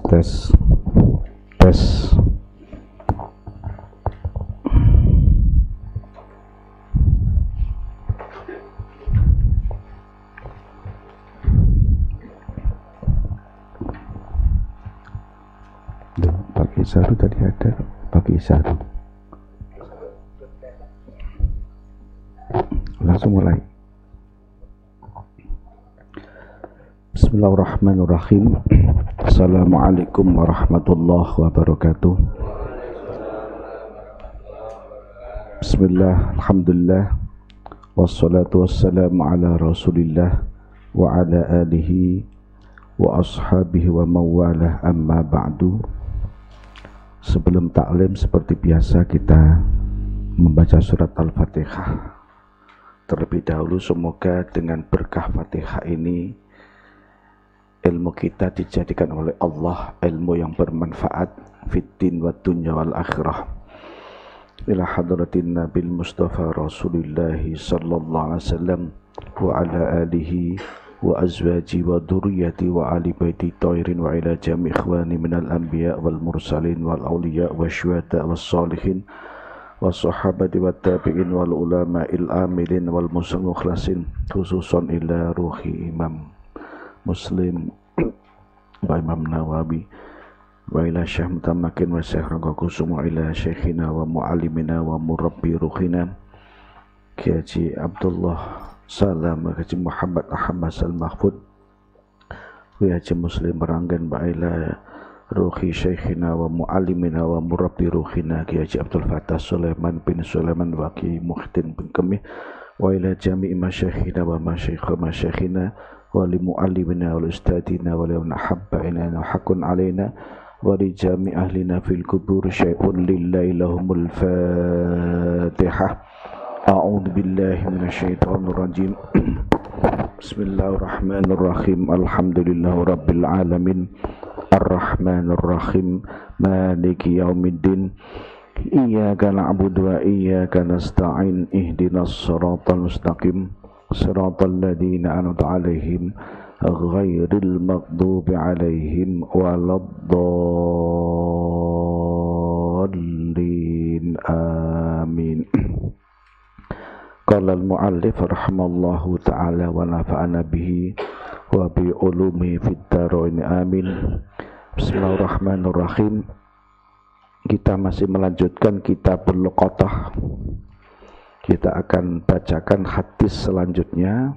tes tes. Pak Isaru tadi ada, Pak Isaru. Langsung mulai. Bismillahirrahmanirrahim. Assalamualaikum warahmatullahi wabarakatuh. Bismillah, alhamdulillah, wassalatu wassalamu ala rasulillah wa ala alihi wa ashabihi wa mawalah, amma ba'du. Sebelum taklim seperti biasa kita membaca surat Al-Fatihah. Terlebih dahulu semoga dengan berkah Fatihah ini ilmu kita dijadikan oleh Allah ilmu yang bermanfaat fiddin wa dunya wal akhirah. Ila hadratin Nabil Mustafa Rasulullah sallallahu alaihi wasallam wa ala alihi wa azwaji wa dhurriyyati wa ali baiti tahirin wa ila jami' ikhwani minal anbiya wal mursalin wal awliya wa syuhada was salihin wa sahabati wa tabi'in wal ulama'il amilin wal muslimin mukhlasin, khususan ila ruhi Imam Muslim wa Imam Nawawi wa ila Syekh Mutamakin wa Syekh Ranggakusum wa ila Syekhina wa mu'alimina wa murabbi ruhina Kiai Haji Abdullah Salam Haji Muhammad Ahmad Al-Mahfud wa Haji Muslim Meranggan wa ila ruhi Syekhina wa mu'alimina wa murabbi ruhina Kiai Haji Abdul Fattah Sulaiman bin Sulaiman wa Kiai Muhyiddin bin Kemih wa ila jami'i masyayikhina wa masyayikhina wa li mu'allimina wa ustadina wa li nahabba inana hakun alaina wa li jami' ahlina fil kubur syai'un lillahi lahumul fatihah. A'udzu billahi minasyaitonir rajim. Bismillahirrahmanirrahim. Alhamdulillahi rabbil alamin. Ar-Rahmanir Rahim. Maliki yaumiddin. Iyyaka na'budu wa iyyaka nasta'in. Ihdinas siratal mustaqim. Siratal ladzina an'amta 'alaihim ghairil maghdubi 'alaihim waladdallin. Amin. Qala al-mu'allif rahimallahu ta'ala wa nafa'ana bihi wa bi ulumi fid dharain. Amin. Bismillahirrahmanirrahim. Kita masih melanjutkan kitabul Luqatah. Kita akan bacakan hadis selanjutnya,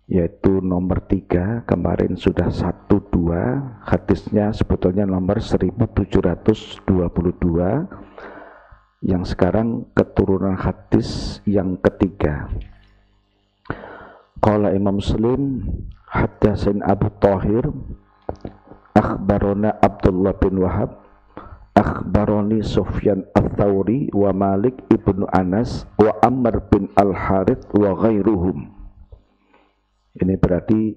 yaitu nomor 3. Kemarin sudah 1-2. Hadisnya sebetulnya nomor 1722. Yang sekarang keturunan hadis yang ketiga. Qala Imam Muslim haddatsan Abu Thahir akhbarana Abdullah bin Wahab akhbarani Sufyan Ats-Tsauri wa Malik ibnu Anas wa Amr bin Al-Harith wa ghairuhum. Ini berarti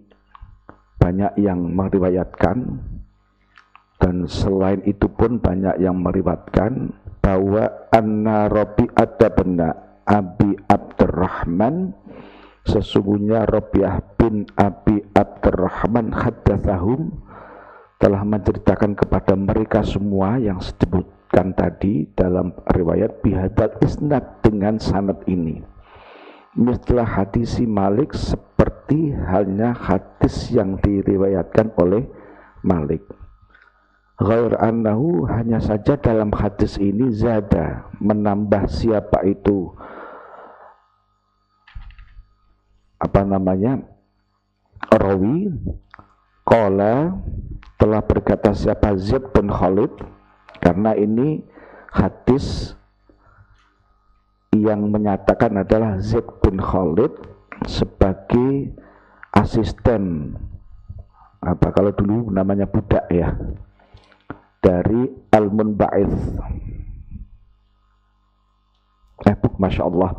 banyak yang meriwayatkan, dan selain itu pun banyak yang meriwayatkan bahwa anna Rabi'ah bin Abi Abdurrahman, sesungguhnya Rabi'ah bin Abi Abdurrahman haddatsahum, telah menceritakan kepada mereka semua yang disebutkan tadi dalam riwayat bihadzal isnad, dengan sanad ini, mislah hadisi Malik, seperti halnya hadis yang diriwayatkan oleh Malik. Ghair annahu, hanya saja dalam hadis ini zada, menambah siapa itu rawi. Qala, telah berkata siapa Zaid bin Khalid, karena ini hadis yang menyatakan adalah Zaid bin Khalid sebagai asisten, kalau dulu namanya budak ya, dari Al-Munba'its. Masya Allah,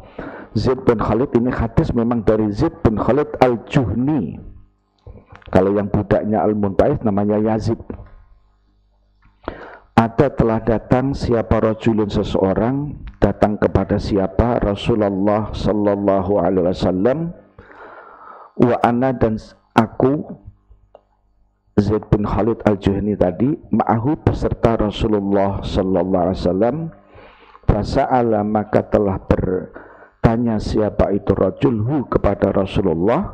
Zaid bin Khalid ini hadis memang dari Zaid bin Khalid Al-Juhni. Kalau yang budaknya Al-Munba'its namanya Yazid. Ada telah datang siapa rajulun, seseorang datang kepada siapa Rasulullah sallallahu alaihi wasallam, wa ana, dan aku Zaid bin Khalid al-Juhani tadi, ma'ahu beserta Rasulullah sallallahu alaihi wasallam, fasa'ala maka telah bertanya siapa itu rajulhu kepada Rasulullah,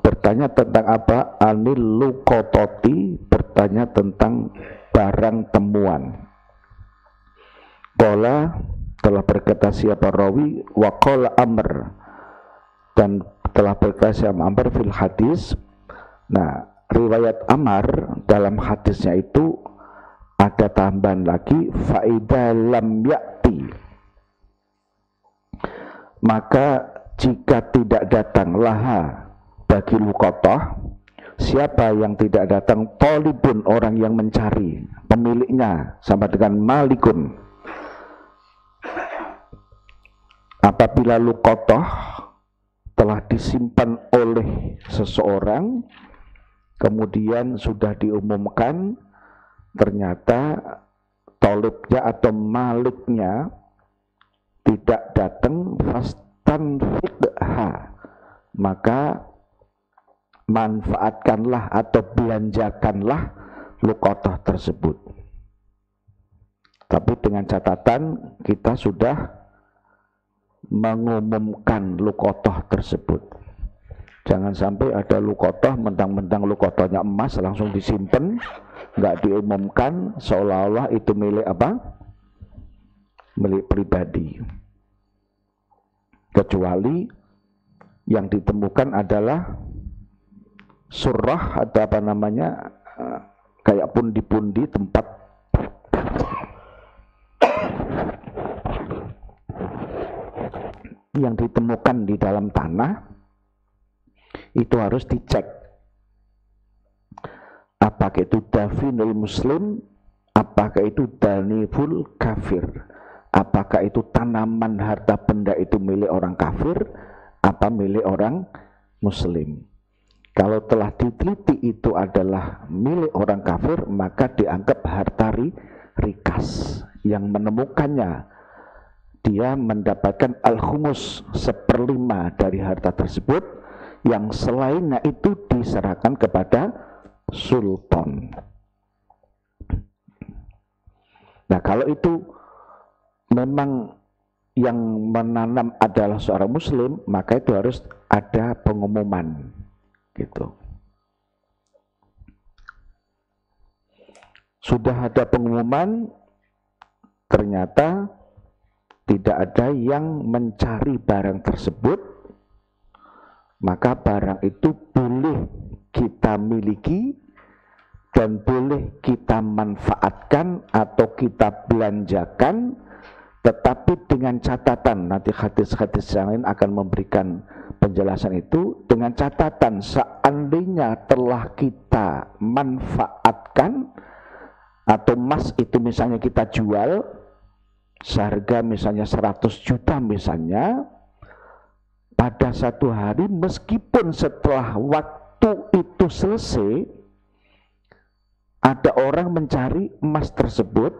bertanya tentang apa? Anil luqatati, bertanya tentang barang temuan. Qala telah berkata siapa rawi, wa qala Amr, dan telah berkata siapa Amr fil hadis. Nah, riwayat Amr dalam hadisnya itu ada tambahan lagi, faida lam ya'ti, maka jika tidak datang laha bagi luqatah, siapa yang tidak datang, talibun orang yang mencari, pemiliknya sama dengan malikun. Apabila luqatah telah disimpan oleh seseorang, kemudian sudah diumumkan, ternyata talibnya atau maliknya tidak datang, fastanfiqha, maka manfaatkanlah atau belanjakanlah luqatah tersebut. Tapi dengan catatan kita sudah mengumumkan luqatah tersebut. Jangan sampai ada luqatah, mentang-mentang luqatahnya emas langsung disimpan, nggak diumumkan, seolah-olah itu milik apa? Milik pribadi. Kecuali yang ditemukan adalah surah atau apa namanya, kayak pundi-pundi tempat yang ditemukan di dalam tanah, itu harus dicek apakah itu dafinul muslim, apakah itu daniful kafir, apakah itu tanaman harta benda itu milik orang kafir apa milik orang muslim. Kalau telah diteliti itu adalah milik orang kafir, maka dianggap harta rikas. Yang menemukannya dia mendapatkan al-khumus, 1/5 dari harta tersebut, yang selainnya itu diserahkan kepada sultan. Nah, kalau itu memang yang menanam adalah seorang muslim, maka itu harus ada pengumuman gitu. Sudah ada pengumuman, ternyata tidak ada yang mencari barang tersebut, maka barang itu boleh kita miliki dan boleh kita manfaatkan atau kita belanjakan, tetapi dengan catatan, nanti hadis-hadis yang lain akan memberikan penjelasan itu, dengan catatan seandainya telah kita manfaatkan, atau emas itu misalnya kita jual seharga misalnya 100 juta misalnya, pada satu hari meskipun setelah waktu itu selesai ada orang mencari emas tersebut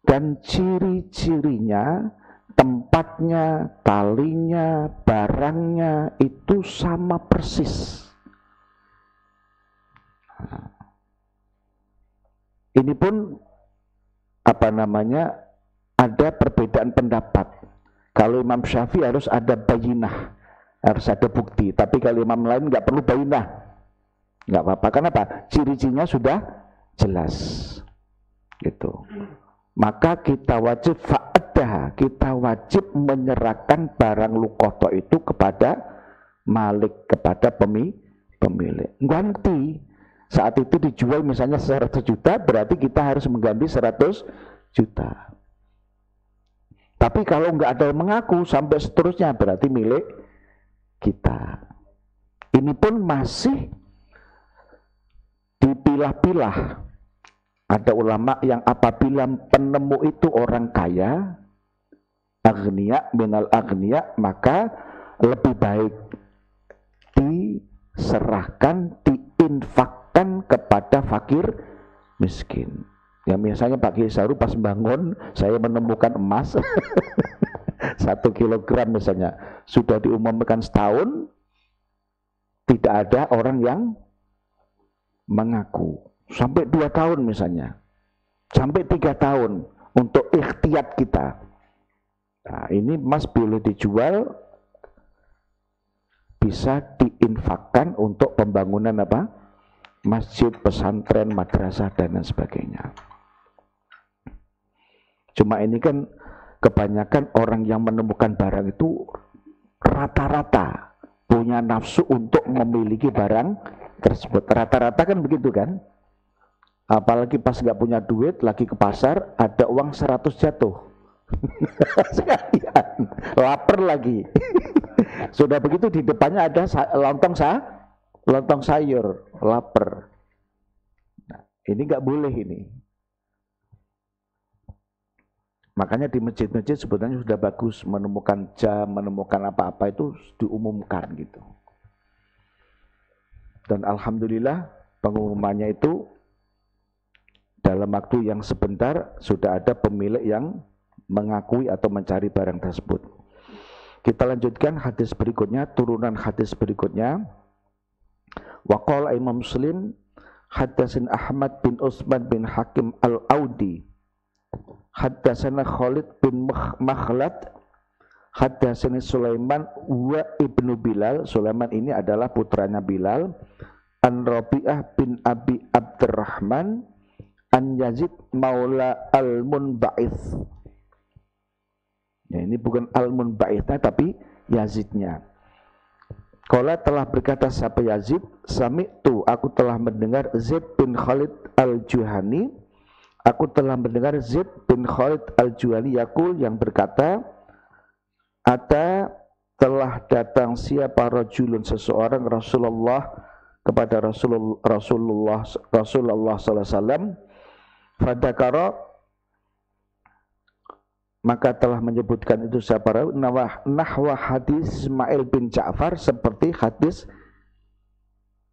dan ciri-cirinya, tempatnya, talinya, barangnya itu sama persis. Ini pun apa namanya, ada perbedaan pendapat. Kalau Imam Syafi'i harus ada bayinah, harus ada bukti. Tapi kalau imam lain nggak perlu bayinah, nggak apa-apa. Kenapa? Ciri-cirinya sudah jelas, gitu. Maka kita wajib fa'adah, kita wajib menyerahkan barang luqatah itu kepada malik, kepada pemilik. Ganti. Saat itu dijual misalnya 100 juta, berarti kita harus mengganti 100 juta. Tapi kalau nggak ada yang mengaku sampai seterusnya, berarti milik kita. Ini pun masih dipilah-pilah. Ada ulama yang apabila penemu itu orang kaya, agniya minal agniya, maka lebih baik diserahkan, diinfakkan kepada fakir miskin. Ya misalnya Pak Kiai Saru pas bangun, saya menemukan emas 1 kilogram misalnya, sudah diumumkan setahun, tidak ada orang yang mengaku sampai 2 tahun misalnya, sampai 3 tahun untuk ikhtiyat kita. Nah, ini emas boleh dijual, bisa diinfakkan untuk pembangunan apa? Masjid, pesantren, madrasah dan lain sebagainya. Cuma ini kan kebanyakan orang yang menemukan barang itu rata-rata punya nafsu untuk memiliki barang tersebut. Rata-rata kan begitu kan? Apalagi pas nggak punya duit, lagi ke pasar, ada uang 100 jatuh. Sekalian, lapar lagi. Sudah begitu di depannya ada lontong sayur, lapar. Nah, ini nggak boleh ini. Makanya di masjid-masjid sebetulnya sudah bagus menemukan jam, menemukan apa-apa itu diumumkan gitu. Dan alhamdulillah pengumumannya itu dalam waktu yang sebentar sudah ada pemilik yang mengakui atau mencari barang tersebut. Kita lanjutkan hadis berikutnya, turunan hadis berikutnya. Wa qala Imam Muslim haddatsan Ahmad bin Utsman bin Hakim al-Audi. Haddatsana Khalid bin Makhlad, haddatsani Sulaiman wa ibnu Bilal. Sulaiman ini adalah putranya Bilal. An Rabi'ah bin Abi Abdurrahman an Yazid maula al-Munba'its. Ya, ini bukan al-Munba'itsnya tapi Yazidnya. Qala telah berkata siapa Yazid, sami'tu, aku telah mendengar Zaid bin Khalid al-Juhani. Aku telah mendengar Zaid bin Khalid al-Juhani yaqul yang berkata, ada telah datang siapa rajulun seseorang Rasulullah kepada Rasulullah sallallahu alaihi wasallam, fadakara maka telah menyebutkan itu siapa nahwa hadis Ismail bin Ja'far, seperti hadis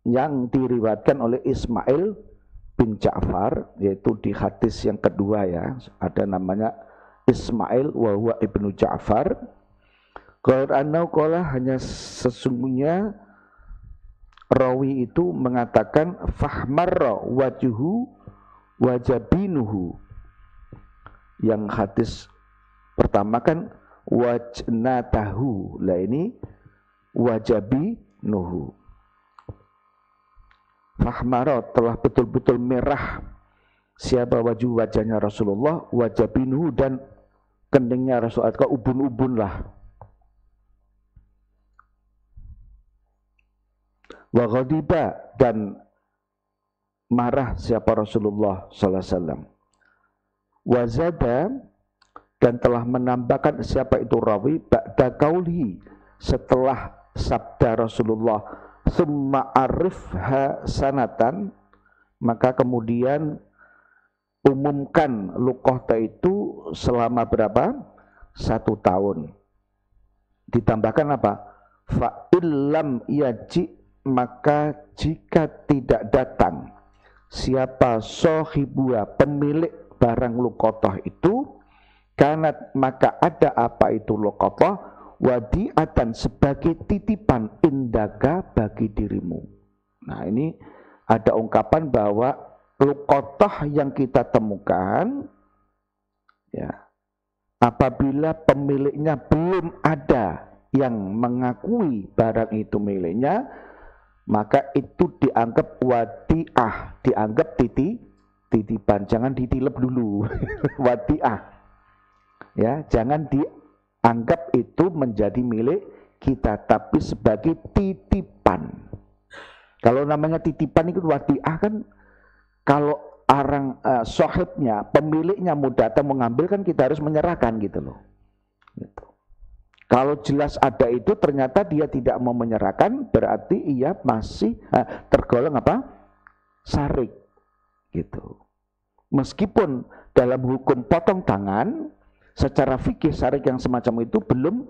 yang diriwayatkan oleh Ismail bin Ja'far, yaitu di hadis yang kedua ya, ada namanya Ismail wa huwa ibnu Ja'far. Qur'anau qala, hanya sesungguhnya rawi itu mengatakan fahmarra wajhu wajabinuhu. Yang hadis pertama kan wajnatahu, lah ini wajabinuhu. Fahmara, telah betul-betul merah siapa wajahnya Rasulullah, wajabinuhu, dan kendingnya Rasulullah, ke ubun-ubun lah. Wa ghadiba, dan marah siapa Rasulullah sallallahu alaihi wasallam. Wa zada, dan telah menambahkan siapa itu rawi ba'da qauli, setelah sabda Rasulullah, summa arifha sanatan, maka kemudian umumkan luqata itu selama berapa? 1 tahun. Ditambahkan apa? Fa illam yaji, maka jika tidak datang siapa sohibua, pemilik barang luqatah itu, kanat, maka ada apa itu luqatah, wadi'atan, sebagai titipan, indaka, bagi dirimu. Nah, ini ada ungkapan bahwa luqatah yang kita temukan ya, apabila pemiliknya belum ada yang mengakui barang itu miliknya, maka itu dianggap wadi'ah, dianggap titipan, jangan ditilep dulu. Wadi'ah ya, jangan dianggap itu menjadi milik kita, tapi sebagai titipan. Kalau namanya titipan itu wadi'ah kan, kalau orang sohibnya, pemiliknya mau datang mengambil kan kita harus menyerahkan gitu loh. Gitu. Kalau jelas ada itu ternyata dia tidak mau menyerahkan, berarti ia masih tergolong apa? Sarik gitu. Meskipun dalam hukum potong tangan, secara fikih sarik yang semacam itu belum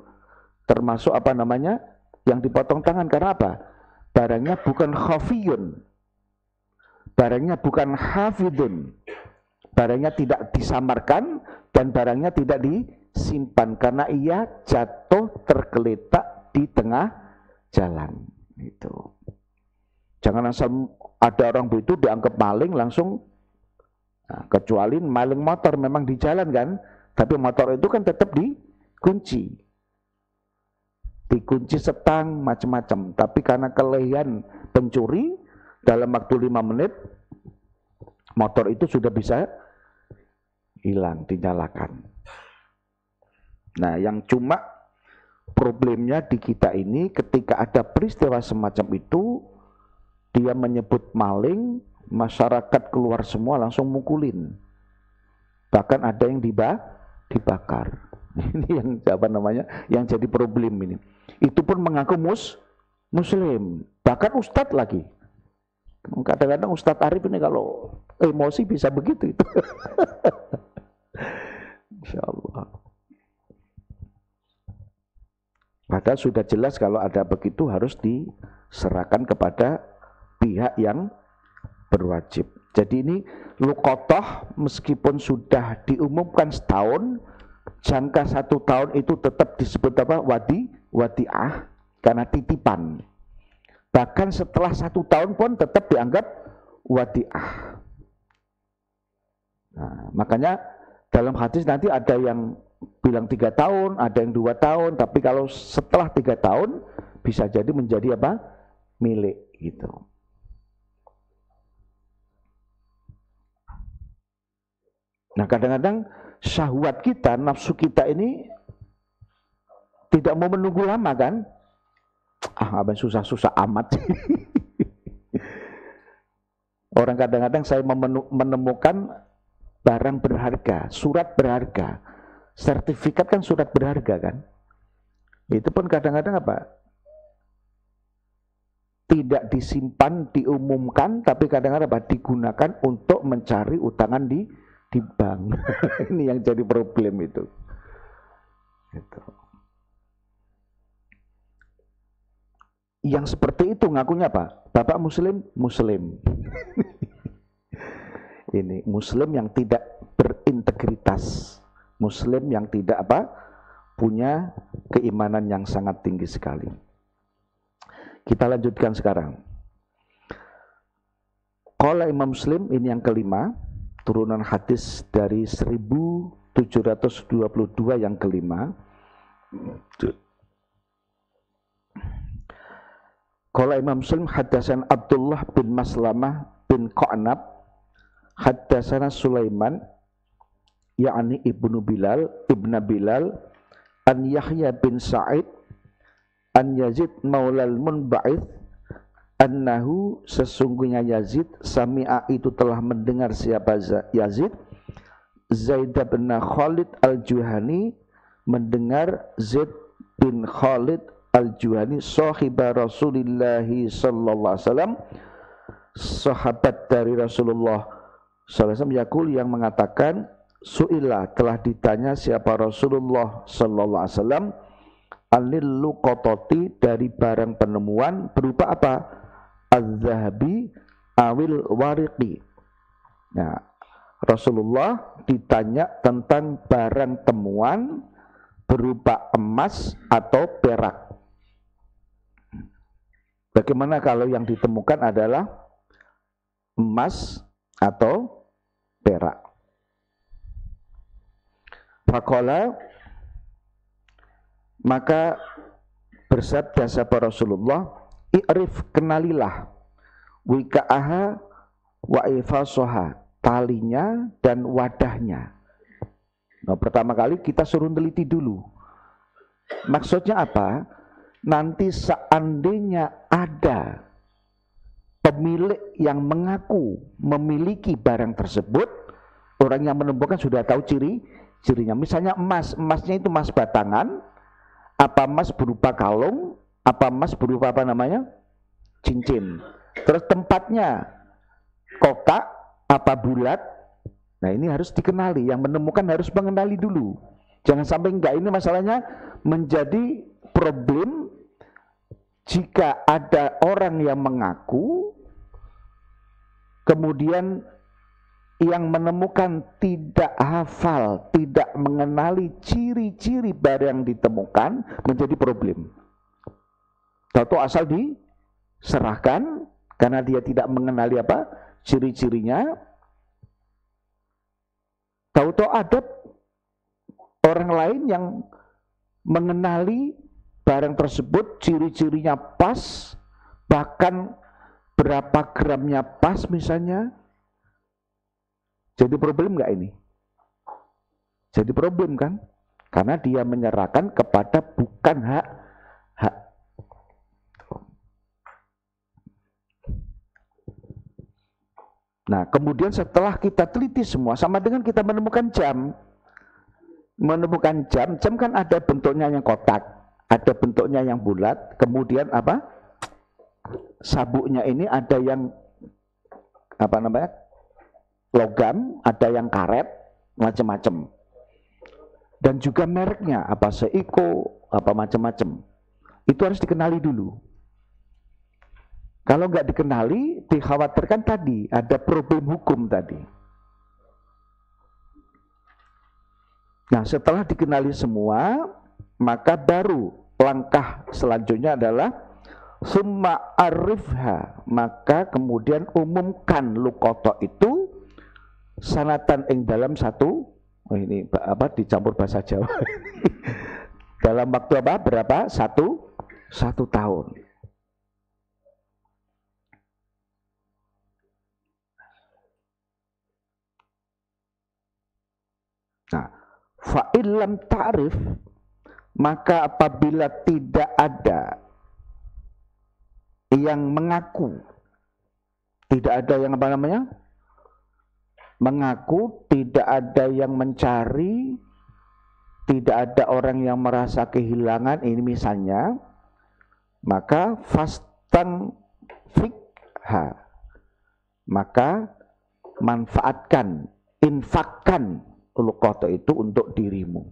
termasuk apa namanya yang dipotong tangan. Karena apa? Barangnya bukan khafiyun, barangnya bukan hafidun, barangnya tidak disamarkan, dan barangnya tidak disimpan karena ia jatuh tergeletak di tengah jalan. Itu. Jangan asal ada orang begitu dianggap maling langsung. Nah, kecuali maling motor memang di jalan kan, tapi motor itu kan tetap dikunci setang macam-macam. Tapi karena kelebihan pencuri dalam waktu 5 menit motor itu sudah bisa hilang, dinyalakan. Nah, yang cuma problemnya di kita ini ketika ada peristiwa semacam itu, dia menyebut maling, masyarakat keluar semua langsung mukulin. Bahkan ada yang dibakar. Ini yang apa namanya? Yang jadi problem ini. Itu pun mengaku muslim. Bahkan ustadz lagi. Kadang-kadang Ustadz Arif ini kalau emosi bisa begitu itu. Insya Allah. Padahal sudah jelas kalau ada begitu harus diserahkan kepada pihak yang berwajib. Jadi ini luqotoh meskipun sudah diumumkan setahun, jangka 1 tahun itu tetap disebut apa? Wadi'ah, karena titipan. Bahkan setelah 1 tahun pun tetap dianggap wadi'ah. Nah, makanya dalam hadis nanti ada yang bilang 3 tahun, ada yang 2 tahun, tapi kalau setelah 3 tahun bisa jadi menjadi apa? Milik gitu. Nah, kadang-kadang syahwat kita, nafsu kita ini tidak mau menunggu lama kan? Abang susah-susah amat. Orang kadang-kadang saya menemukan barang berharga, surat berharga. Sertifikat kan surat berharga kan? Itu pun kadang-kadang apa? Tidak disimpan, diumumkan, tapi kadang-kadang apa? Digunakan untuk mencari utangan di bank. Ini yang jadi problem itu. Gitu. Yang seperti itu ngakunya apa? Bapak muslim? Muslim. Ini muslim yang tidak berintegritas. Muslim yang tidak apa? Punya keimanan yang sangat tinggi sekali. Kita lanjutkan sekarang. Qala Imam Muslim, ini yang kelima, turunan hadis dari 1722 yang kelima. Qala Imam Muslim haddasan Abdullah bin Maslamah bin Qa'nab haddasana Sulaiman yakni ibnu Bilal an Yahya bin Sa'id an Yazid maulal Munba'ith annahu sesungguhnya Yazid sami'a itu telah mendengar siapa Yazid Zaid bin Khalid al-Juhani mendengar Zaid bin Khalid al-Juhani sahiba Rasulullah sallallahu alaihi wasallam sahabat dari Rasulullah sallallahu alaihi wasallam yaqul yang mengatakan su'ila telah ditanya siapa Rasulullah sallallahu alaihi wasallam anil luqatati dari barang penemuan berupa apa? Az-zahabi awil wariqi. Nah, Rasulullah ditanya tentang barang temuan berupa emas atau perak. Bagaimana kalau yang ditemukan adalah emas atau perak? Faqala, maka bersabda sapa Rasulullah, i'rif kenalilah wika'aha wa ifasoha, talinya dan wadahnya. Nah, pertama kali kita suruh teliti dulu. Maksudnya apa? Nanti seandainya ada pemilik yang mengaku memiliki barang tersebut, orang yang menemukan sudah tahu cirinya. Misalnya emasnya itu emas batangan, apa emas berupa kalung, apa emas berupa apa namanya? Cincin. Terus tempatnya kotak, apa bulat. Nah, ini harus dikenali, yang menemukan harus mengenali dulu. Jangan sampai enggak, ini masalahnya menjadi problem jika ada orang yang mengaku kemudian yang menemukan tidak hafal, tidak mengenali ciri-ciri barang yang ditemukan, menjadi problem. Tahu asal diserahkan karena dia tidak mengenali apa ciri-cirinya. Tahu-tahu ada orang lain yang mengenali barang tersebut, ciri-cirinya pas, bahkan berapa gramnya pas misalnya. Jadi problem nggak ini? Jadi problem kan? Karena dia menyerahkan kepada bukan hak. Nah, kemudian setelah kita teliti semua, sama dengan kita menemukan jam. Menemukan jam kan ada bentuknya yang kotak, ada bentuknya yang bulat, kemudian apa? Sabuknya ini ada yang apa namanya? Logam, ada yang karet, macam-macam. Dan juga mereknya, apa Seiko, apa macam-macam. Itu harus dikenali dulu. Kalau nggak dikenali, dikhawatirkan tadi ada problem hukum tadi. Nah, setelah dikenali semua, maka baru langkah selanjutnya adalah summa arifha, maka kemudian umumkan lukoto itu sanatan ing dalam satu, ini apa dicampur bahasa Jawa. Dalam waktu apa? Berapa? Satu tahun. Nah, fa'ilam ta'rif, maka apabila tidak ada yang mengaku, tidak ada yang apa namanya? Mengaku, tidak ada yang mencari, tidak ada orang yang merasa kehilangan, ini misalnya, maka fastan fikha, maka manfaatkan, infakkan lukoto itu untuk dirimu.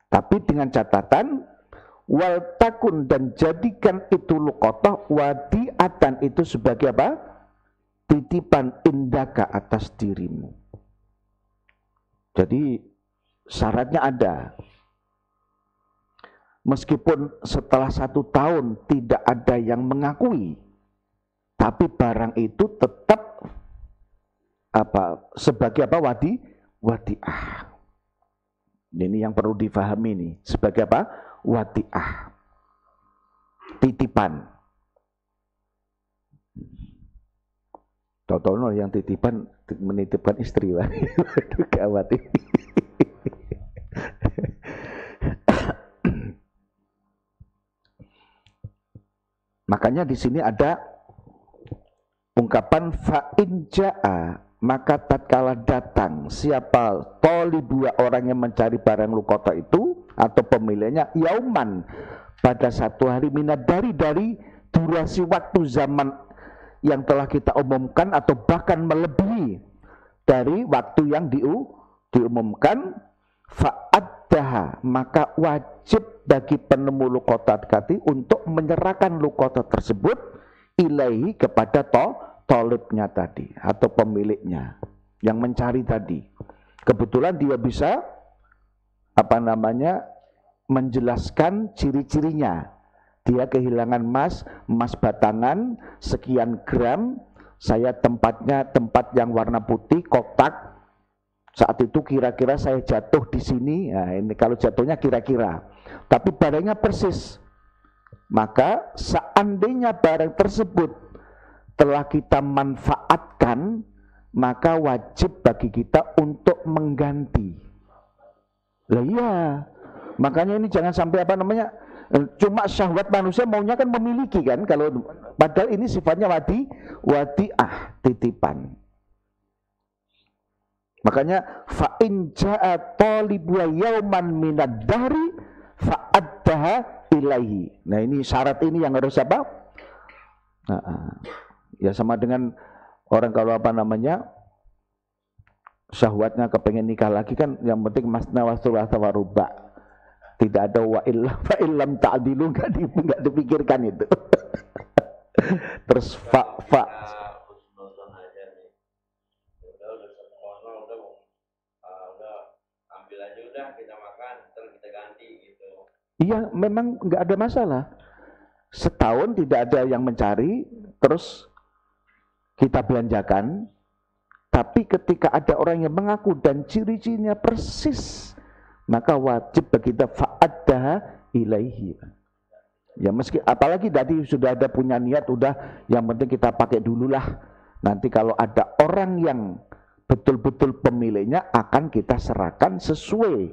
Tapi dengan catatan wal takun, dan jadikan itu lukoto wadiatan, itu sebagai apa? Titipan indaka atas dirimu. Jadi syaratnya ada. Meskipun setelah 1 tahun tidak ada yang mengakui, tapi barang itu tetap apa? Sebagai apa? Wadiah. Ini yang perlu difahami nih. Sebagai apa? Wadiah. Titipan. Totono yang titipan menitipkan istri. Waduh, gawat ini. Makanya di sini ada ungkapan fa'in ja'a, maka tatkala datang siapa tolibu, orang yang mencari barang lukoto itu atau pemiliknya, yauman, pada 1 hari, minat dari durasi waktu zaman yang telah kita umumkan atau bahkan melebihi dari waktu yang diumumkan, fa'addaha, maka wajib bagi penemu lukoto tadi untuk menyerahkan lukoto tersebut ilaihi, kepada tolibnya tadi atau pemiliknya yang mencari tadi. Kebetulan dia bisa apa namanya menjelaskan ciri-cirinya. Dia kehilangan emas batangan sekian gram, saya tempatnya tempat yang warna putih, kotak. Saat itu kira-kira saya jatuh di sini. Nah, ini kalau jatuhnya kira-kira. Tapi barangnya persis. Maka seandainya barang tersebut telah kita manfaatkan, maka wajib bagi kita untuk mengganti. Lah iya, makanya ini jangan sampai apa namanya, cuma syahwat manusia maunya kan memiliki kan, kalau padahal ini sifatnya wadiah, titipan. Makanya fa in jaa talibu yauman minad dahri fa'addaha ilaihi. Nah, ini syarat ini yang harus apa? Ya sama dengan orang kalau apa namanya syahwatnya kepengen nikah lagi kan, yang penting masna wa thulatha wa ruba. Tidak ada wa illam ta'dilu, enggak dipikirkan itu. Terus fa udah ambil aja, udah kita makan terus kita ganti gitu. Iya, memang nggak ada masalah. Setahun tidak ada yang mencari, terus kita belanjakan. Tapi ketika ada orang yang mengaku dan ciri-cirinya persis, maka wajib bagi kita fa'addaha ilaihi. Ya meski apalagi tadi sudah ada punya niat, udah yang penting kita pakai dululah. Nanti kalau ada orang yang betul-betul pemiliknya akan kita serahkan sesuai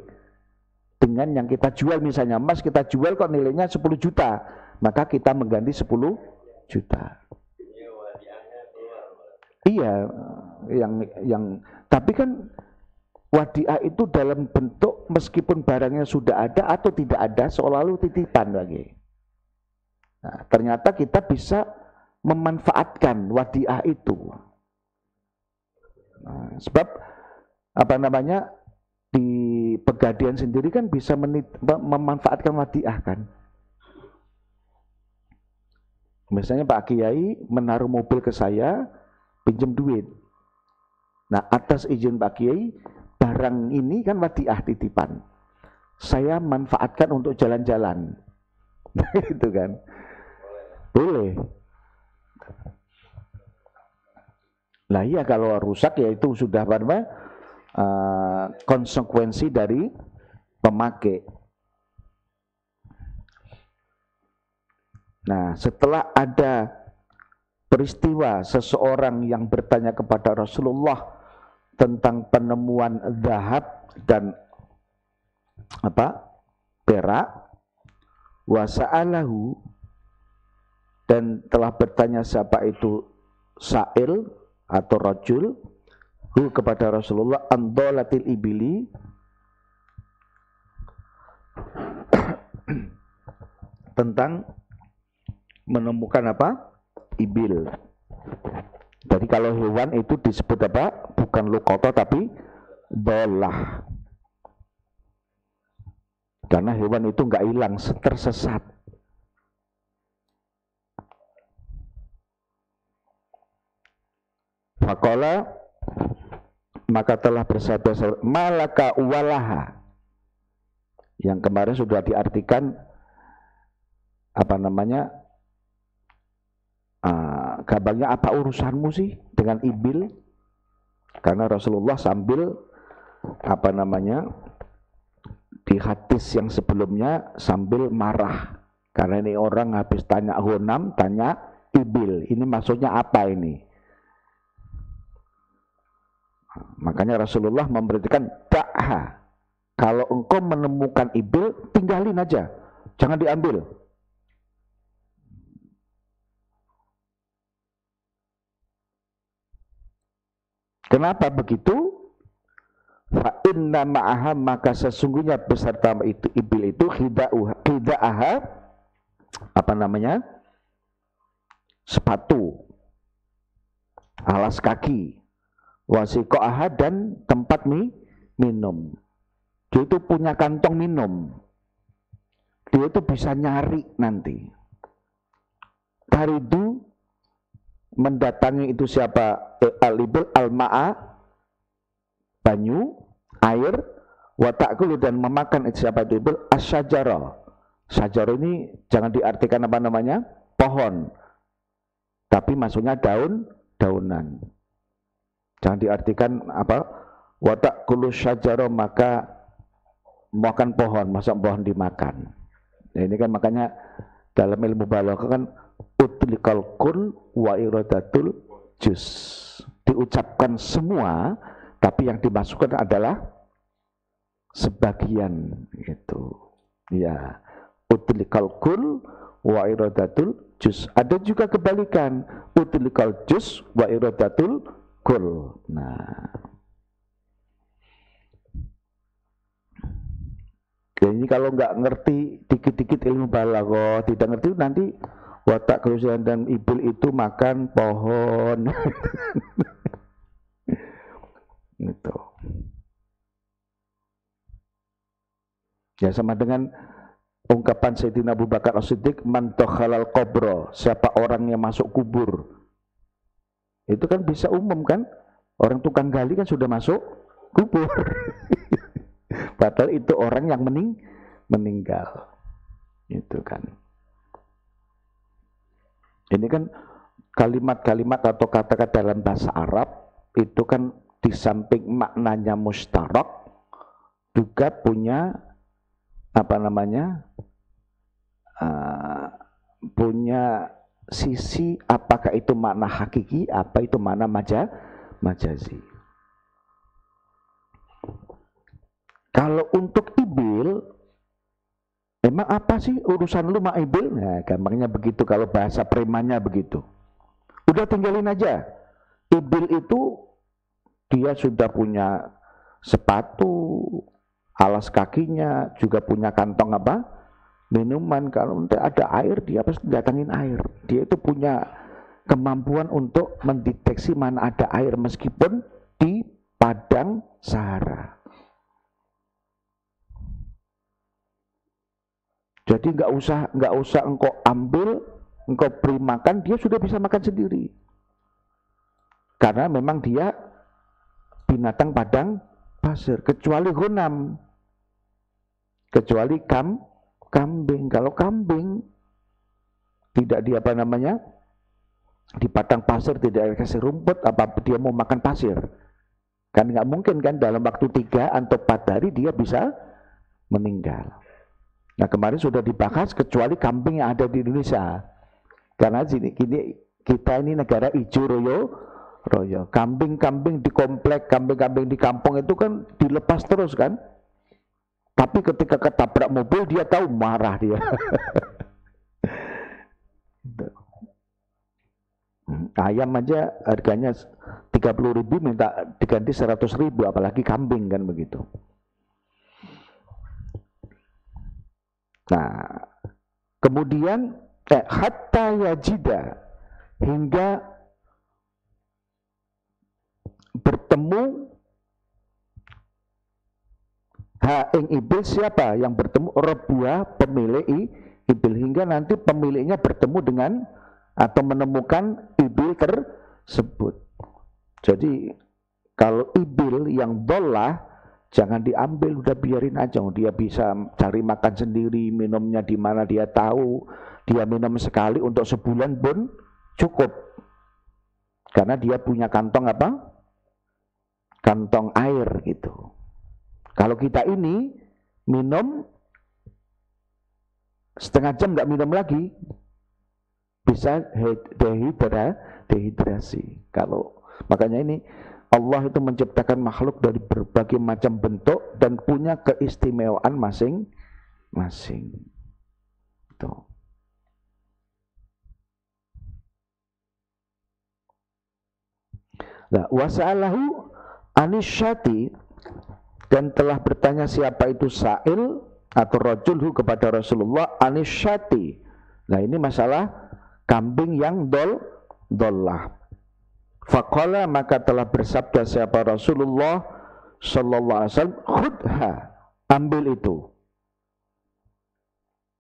dengan yang kita jual. Misalnya emas kita jual kok nilainya 10 juta, maka kita mengganti 10 juta. Iya, yang tapi kan wadiah itu dalam bentuk meskipun barangnya sudah ada atau tidak ada, seolah-olah titipan lagi. Nah, ternyata kita bisa memanfaatkan wadiah itu. Nah, sebab apa namanya di Pegadaian sendiri kan bisa memanfaatkan wadiah kan. Misalnya Pak Kiai menaruh mobil ke saya, pinjam duit. Nah, atas izin Pak Kiai, barang ini kan wadiah titipan. Saya manfaatkan untuk jalan-jalan. Itu kan. Boleh. Lah iya kalau rusak ya itu sudah apa konsekuensi dari pemakai. Nah, setelah ada peristiwa seseorang yang bertanya kepada Rasulullah tentang penemuan zahab dan perak, wasa'alahu, dan telah bertanya siapa itu sa'il atau rajul kepada Rasulullah andolatil ibili, tentang menemukan ibil. Jadi kalau hewan itu disebut bukan lukoto tapi dolah, karena hewan itu nggak hilang, tersesat. Faqala, maka telah bersabda malaka walaha, yang kemarin sudah diartikan gambarnya apa urusanmu sih dengan ibil, karena Rasulullah sambil di hadis yang sebelumnya sambil marah karena ini orang habis tanya ghanam, tanya ibil, ini maksudnya apa ini? Makanya Rasulullah memberitakan da'ha, kalau engkau menemukan ibil tinggalin aja, jangan diambil. Kenapa begitu? Fa inna ma'aha, maka sesungguhnya beserta itu ibil itu khida'aha, sepatu, alas kaki, wasiqa'aha, dan tempat minum. Dia itu punya kantong minum, dia itu bisa nyari nanti. Taridu, mendatangi itu siapa? Al-ibil al-ma'a, banyu, air, wa ta'kulu, dan memakan itu siapa itu ibil asyajara. Syajar ini jangan diartikan pohon, tapi maksudnya daunan. Jangan diartikan wa ta'kulu syajara, maka makan pohon, masa pohon dimakan. Nah, ini kan makanya dalam ilmu balaghah kan utlikal kul wa iradatul juz, diucapkan semua tapi yang dimasukkan adalah sebagian, gitu ya. Utlikal kul wa iradatul juz. Ada juga kebalikan, utlikal juz wa iradatul kul. Nah, ini kalau nggak ngerti dikit-dikit ilmu balaghah, tidak ngerti nanti watak kerusian dan ibil itu makan pohon. Gitu. Ya sama dengan ungkapan Sayyidina Abu Bakar As-Siddiq, man takhalal qabra, siapa orang yang masuk kubur. Itu kan bisa umum kan? Orang tukang gali kan sudah masuk kubur. Padahal itu orang yang meninggal. kan. Ini kan kalimat-kalimat atau kata-kata dalam bahasa Arab itu kan di samping maknanya mustarak juga punya punya sisi apakah itu makna hakiki, apa itu makna majazi. Kalau untuk ibil, emang apa sih urusan lu sama ibil? Nah, gampangnya begitu kalau bahasa premannya begitu. Udah tinggalin aja. Ibil itu dia sudah punya sepatu, alas kakinya, juga punya kantong minuman. Kalau nanti ada air, dia pasti datangin air. Dia itu punya kemampuan untuk mendeteksi mana ada air meskipun di padang Sahara. Jadi nggak usah engkau ambil, engkau beri makan, dia sudah bisa makan sendiri. Karena memang dia binatang padang pasir, kecuali ghanam, kecuali kambing. Kalau kambing tidak di padang pasir, tidak dikasih rumput, apa dia mau makan pasir? Kan nggak mungkin kan, dalam waktu 3 atau 4 hari dia bisa meninggal. Nah, kemarin sudah dibahas kecuali kambing yang ada di Indonesia. Karena kita ini negara ijo royo. Kambing-kambing di komplek, kambing-kambing di kampung itu kan dilepas terus kan. Tapi ketika ketabrak mobil dia tahu, marah dia. Ayam aja harganya 30.000 minta diganti 100.000, apalagi kambing kan begitu. Nah, kemudian hatta yajida, hingga bertemu ing ibil, siapa yang bertemu? Rabbuha, pemilik ibil, hingga nanti pemiliknya bertemu dengan atau menemukan ibil tersebut. Jadi kalau ibil yang dolah jangan diambil, udah biarin aja. Dia bisa cari makan sendiri, minumnya di mana dia tahu. Dia minum sekali untuk sebulan pun cukup. Karena dia punya kantong kantong air gitu. Kalau kita ini minum setengah jam nggak minum lagi, bisa dehidrasi. Makanya ini Allah itu menciptakan makhluk dari berbagai macam bentuk dan punya keistimewaan masing-masing. Tuh. Nah, wasa'alahu anisyati, dan telah bertanya siapa itu sa'il atau rajulhu kepada Rasulullah anisyati. Nah, ini masalah kambing yang dollah. Faqala, maka telah bersabda siapa Rasulullah sallallahu alaihi wasallam, khudha, ambil itu.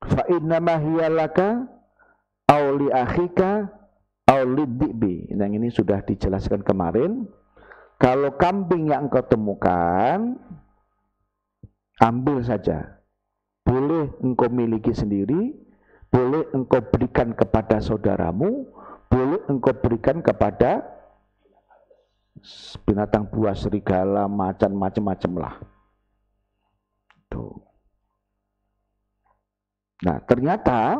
Fa innama hiya laka aw li akhika aw lidhibi. Nah, ini sudah dijelaskan kemarin. Kalau kambing yang engkau temukan, ambil saja. Boleh engkau miliki sendiri, boleh engkau berikan kepada saudaramu, boleh engkau berikan kepada binatang buas, serigala, macam-macam lah. Tuh. Nah, ternyata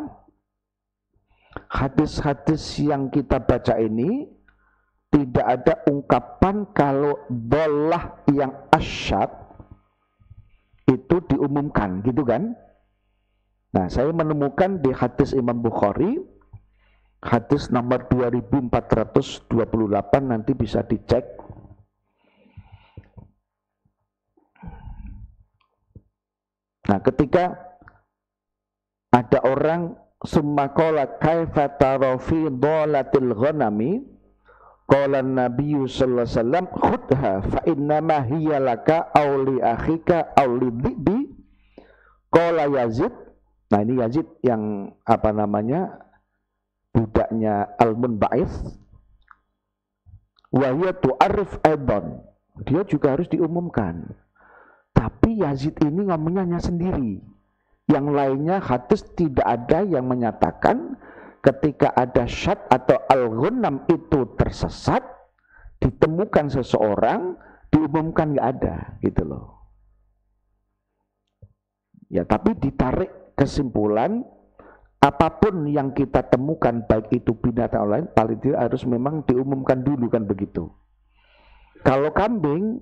hadis-hadis yang kita baca ini tidak ada ungkapan kalau dolah yang asyad itu diumumkan, gitu kan? Nah, saya menemukan di hadis Imam Bukhari, hadis nomor 2428, nanti bisa dicek. Nah, ketika ada orang summa qala kaifa tara fi dhalatil ghanami, qala an-nabiy sallallahu alaihi wasallam khudha fa inna ma hiya laka aw li akhika aw li dhibi. Qala Yazid. Nah, ini Yazid yang budaknya Al-Munba'ith. Wa hiya tu'arif aidan. Dia juga harus diumumkan. Tapi Yazid ini ngomongnya hanya sendiri. Yang lainnya hadis tidak ada yang menyatakan ketika ada syad atau al-ghanam itu tersesat, ditemukan seseorang, diumumkan nggak ada, gitu loh. Ya, tapi ditarik kesimpulan, apapun yang kita temukan, baik itu binatang lain, paling tidak harus memang diumumkan dulu, kan begitu. Kalau kambing,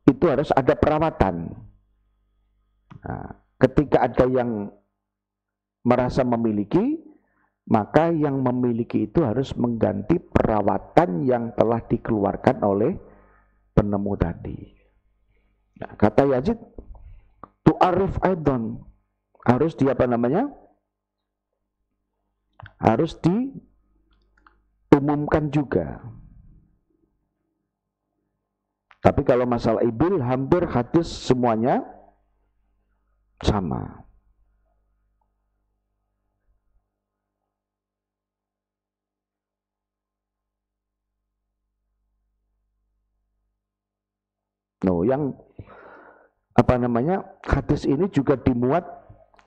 itu harus ada perawatan. Nah, ketika ada yang merasa memiliki, maka yang memiliki itu harus mengganti perawatan yang telah dikeluarkan oleh penemu tadi. Nah, kata Yazid, tu'arif aidon, harus di apa namanya? Harus diumumkan juga. Tapi kalau masalah ibil, hampir hadis semuanya sama. No, yang apa namanya, hadis ini juga dimuat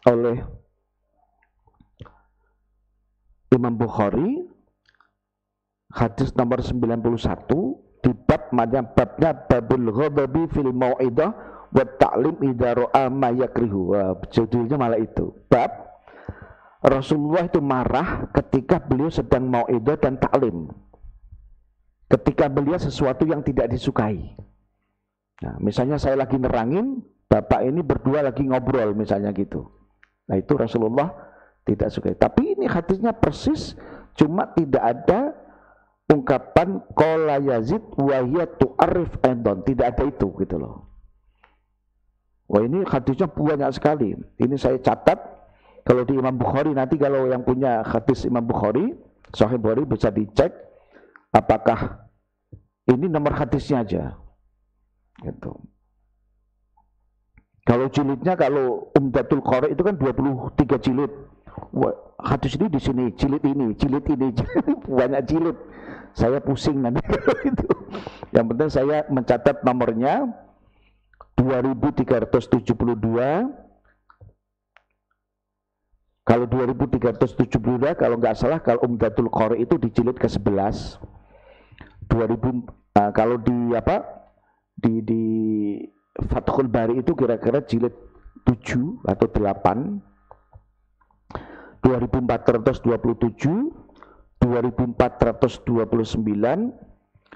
oleh Imam Bukhari, hadis nomor 91 di babnya babul ghadabi fil mau'idah wa ta'lim idza ra'a ma yakrihu. Judulnya malah itu. Bab Rasulullah itu marah ketika beliau sedang mau'idah dan taklim. Ketika beliau sesuatu yang tidak disukai. Nah, misalnya saya lagi nerangin, bapak ini berdua lagi ngobrol misalnya gitu. Nah, itu Rasulullah tidak sukai. Tapi ini hadisnya persis, cuma tidak ada ungkapan qala Yazid wa hiya tu'arif endon, tidak ada itu gitu loh. Wah, ini hadisnya banyak sekali. Ini saya catat, kalau di Imam Bukhari nanti, kalau yang punya hadis Imam Bukhari, Sahih Bukhari, bisa dicek apakah ini nomor hadisnya aja. Gitu. Kalau jilidnya, kalau Umdatul Qari itu kan 23 jilid. Wah, hadis ini di sini, jilid ini, banyak jilid. Saya pusing nanti itu. Yang penting saya mencatat nomornya 2372. Kalau 2372, kalau nggak salah, kalau Umdatul Qari itu di jilid ke-11. 2000, kalau di apa? Di Fathul Bari itu kira-kira jilid 7 atau 8. 2427, 2429,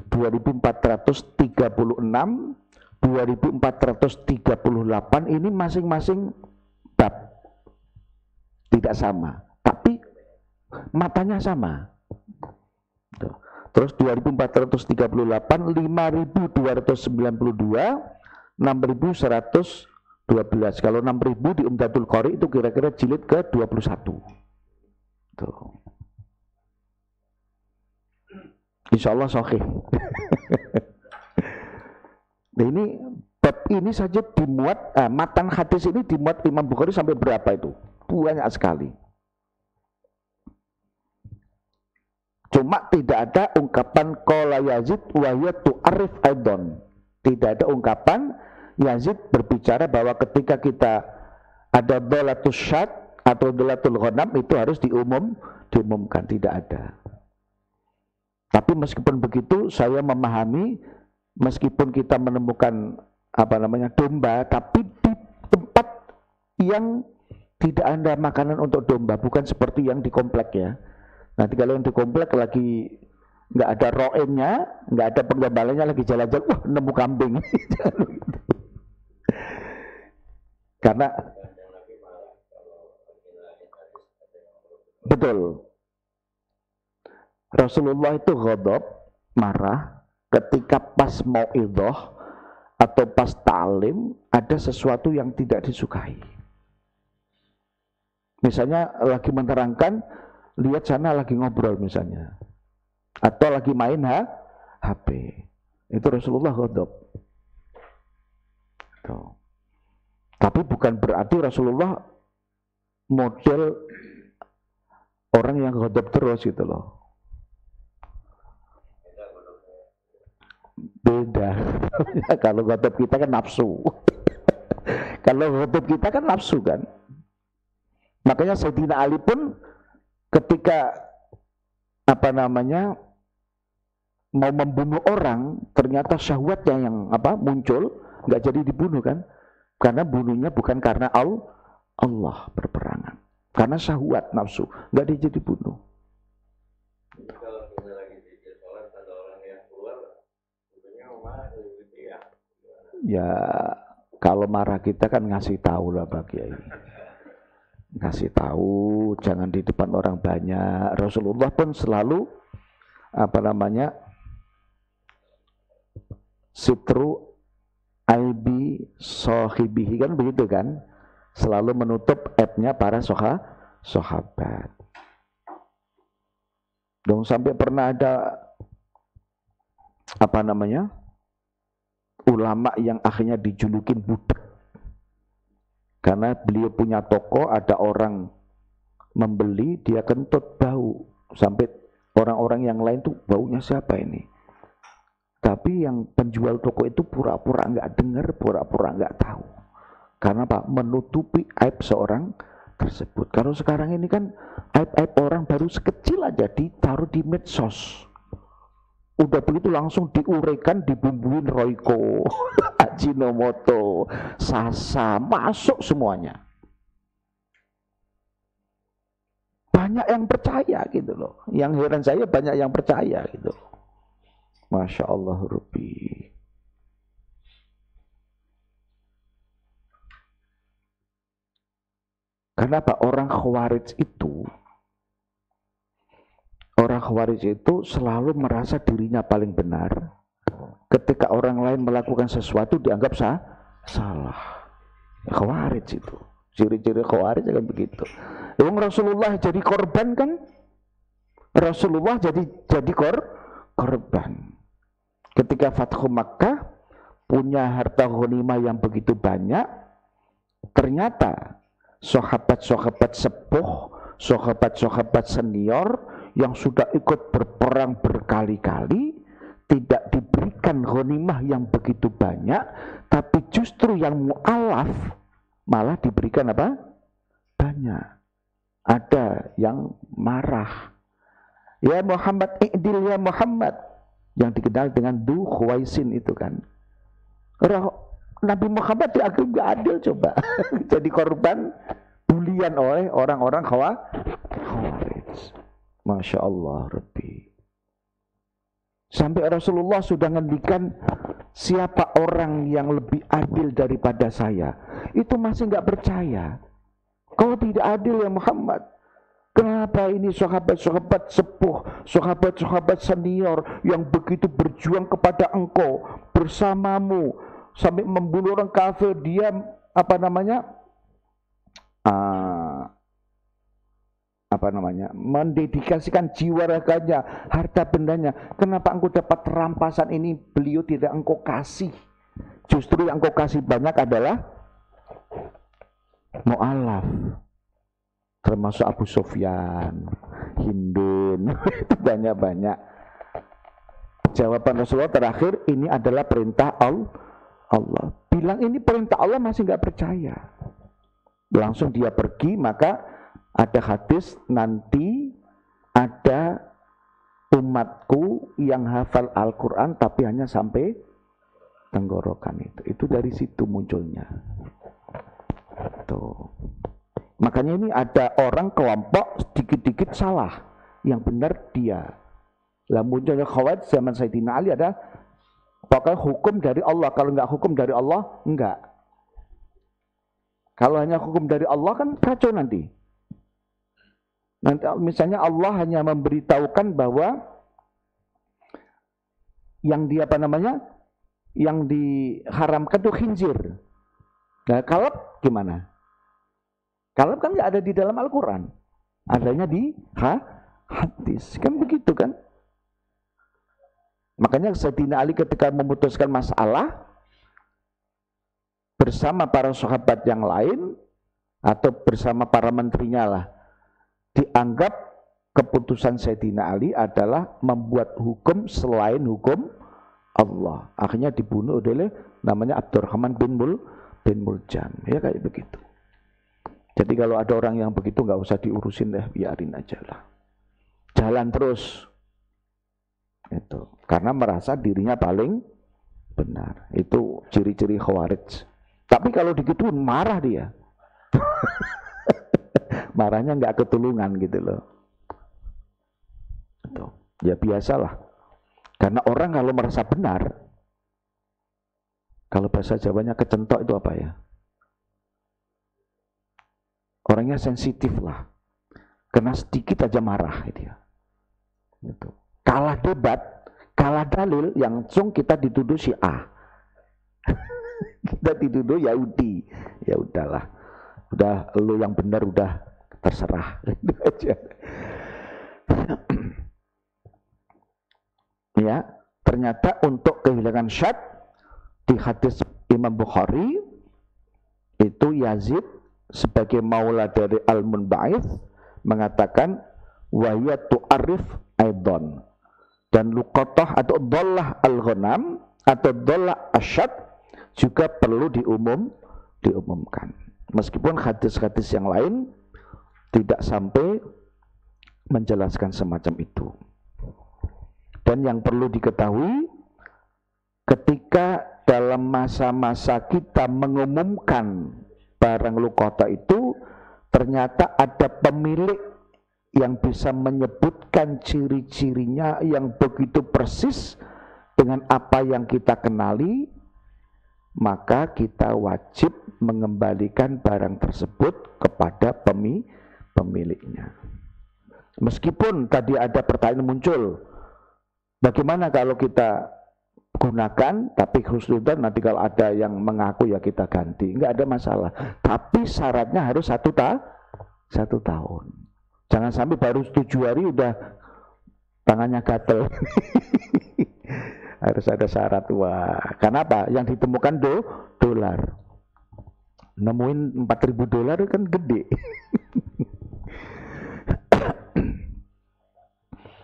2436, 2438, ini masing-masing bab. Tidak sama, tapi matanya sama. Terus 2438, 5292, 6112. Kalau 6000 di Umdatul Qari itu kira-kira jilid ke-21. Tuh. Insya Allah sahih. Nah, ini bab ini saja dimuat, matan hadis ini dimuat Imam Bukhari sampai berapa itu? Banyak sekali. Cuma tidak ada ungkapan qala Yazid wa hiya tu'arif aidon. Tidak ada ungkapan Yazid berbicara bahwa ketika kita ada dhalatus syad atau dhalatul ghanam itu harus diumumkan, tidak ada. Tapi meskipun begitu, saya memahami, meskipun kita menemukan apa namanya domba, tapi di tempat yang tidak ada makanan untuk domba, bukan seperti yang di komplek ya. Nanti kalau yang di komplek lagi nggak ada roennya, nggak ada penggembalanya, lagi jalan-jalan, wah nemu kambing. Karena betul, Rasulullah itu ghadab, marah ketika pas mau'idhah atau pas ta'lim ada sesuatu yang tidak disukai. Misalnya lagi menerangkan, lihat sana lagi ngobrol misalnya, atau lagi main HP, itu Rasulullah ghadab. Tapi bukan berarti Rasulullah model orang yang ghadab terus gitu loh. Beda. Kalau ghadab kita kan nafsu. Kalau ghadab kita kan nafsu kan. Makanya Sayyidina Ali pun ketika mau membunuh orang, ternyata syahwatnya yang muncul, nggak jadi dibunuh kan? Karena bunuhnya bukan karena Allah berperangan, karena syahwat nafsu, nggak dia jadi bunuh. Ya kalau marah kita kan ngasih tahu lah Pak Kiai, ngasih tahu, jangan di depan orang banyak. Rasulullah pun selalu sitru aibi sahibihi kan begitu kan, selalu menutup aibnya para sahabat. Dong sampai pernah ada ulama yang akhirnya dijulukin budak karena beliau punya toko, ada orang membeli, dia kentut bau sampai orang-orang yang lain tuh baunya siapa ini, tapi yang penjual toko itu pura-pura nggak dengar, pura-pura nggak tahu. Karena menutupi aib seorang tersebut. Kalau sekarang ini kan aib-aib orang baru sekecil aja ditaruh di medsos, udah begitu langsung diuraikan, dibumbuin Royco, Ajinomoto, Sasa, masuk semuanya. Banyak yang percaya gitu loh. Yang heran saya banyak yang percaya gitu. Masya Allah Rabbi. Kenapa orang Khawarij itu selalu merasa dirinya paling benar. Ketika orang lain melakukan sesuatu dianggap salah. Khawarij itu. Ciri-ciri Khawarij kan begitu. Rasulullah jadi korban kan? Rasulullah jadi korban. Ketika Fathu Makkah punya harta ghanimah yang begitu banyak, ternyata sahabat-sahabat sepuh, sahabat-sahabat senior yang sudah ikut berperang berkali-kali tidak diberikan ghanimah yang begitu banyak, tapi justru yang mu'alaf malah diberikan banyak. Ada yang marah. Ya Muhammad, i'dil ya Muhammad, yang dikenal dengan Du Khuwaisin itu kan. Nabi Muhammad dianggap gak adil coba. Jadi korban bulian oleh orang-orang Khawarij. Masya Allah Rabbi. Sampai Rasulullah sudah ngendikan, siapa orang yang lebih adil daripada saya, itu masih gak percaya. Kau tidak adil ya Muhammad. Kenapa ini sahabat-sahabat sepuh, sahabat-sahabat senior yang begitu berjuang kepada engkau, bersamamu, sampai membunuh orang kafir, dia mendedikasikan jiwa raganya, harta bendanya. Kenapa engkau dapat rampasan ini, beliau tidak engkau kasih? Justru yang engkau kasih banyak adalah mu'alaf, termasuk Abu Sufyan, Hindun, itu banyak-banyak. Jawaban Rasulullah terakhir, ini adalah perintah Allah. Bilang ini perintah Allah, masih nggak percaya. Langsung dia pergi. Maka ada hadis, nanti ada umatku yang hafal Al-Quran tapi hanya sampai tenggorokan. Itu dari situ munculnya. Tuh. Makanya ini ada orang kelompok sedikit-dikit salah, yang benar dia. Lah munculnya Khawarij zaman Sayyidina Ali ada pokoknya hukum dari Allah. Kalau enggak hukum dari Allah, enggak. Kalau hanya hukum dari Allah kan kacau nanti. Nanti misalnya Allah hanya memberitahukan bahwa yang yang diharamkan itu khinzir. Nah, kalab gimana? Kalab kan nggak ada di dalam Al-Quran, adanya di hadis, kan begitu kan? Makanya Sayyidina Ali ketika memutuskan masalah bersama para sahabat yang lain atau bersama para menterinya lah, dianggap keputusan Sayyidina Ali adalah membuat hukum selain hukum Allah. Akhirnya dibunuh oleh namanya Abdurrahman bin bin Muljam. Ya kayak begitu. Jadi kalau ada orang yang begitu nggak usah diurusin deh, biarin aja lah. Jalan terus. Itu. Karena merasa dirinya paling benar. Itu ciri-ciri Khawarij. Tapi kalau digituin marah dia. Marahnya nggak ketulungan gitu loh. Itu. Ya biasalah. Karena orang kalau merasa benar, kalau bahasa Jawanya kecentok itu apa ya? Orangnya sensitif lah. Kena sedikit aja marah gitu ya. Gitu. Kalah debat, kalah dalil, yang langsung kita dituduh Syiah. Kita dituduh Yahudi. Ya udahlah. Udah lu yang benar udah terserah. Gitu aja. Ya, ternyata untuk kehilangan syad di hadis Imam Bukhari itu Yazid sebagai maula dari Al-Munba'ith mengatakan wa ya tu'arif aidon, dan luqatah atau dhallah al-ghanam atau dhallah asyad juga perlu diumumkan. Meskipun hadis-hadis yang lain tidak sampai menjelaskan semacam itu. Dan yang perlu diketahui, ketika dalam masa-masa kita mengumumkan barang luqatah itu, ternyata ada pemilik yang bisa menyebutkan ciri-cirinya yang begitu persis dengan apa yang kita kenali, maka kita wajib mengembalikan barang tersebut kepada pemiliknya. Meskipun tadi ada pertanyaan muncul, bagaimana kalau kita gunakan, tapi khusnudzan nanti kalau ada yang mengaku ya kita ganti, enggak ada masalah. Tapi syaratnya harus 1 tahun. Jangan sampai baru 7 hari udah tangannya gatel. Harus ada syarat. Wah, kenapa? Yang ditemukan dolar. Nemuin $4.000 kan gede.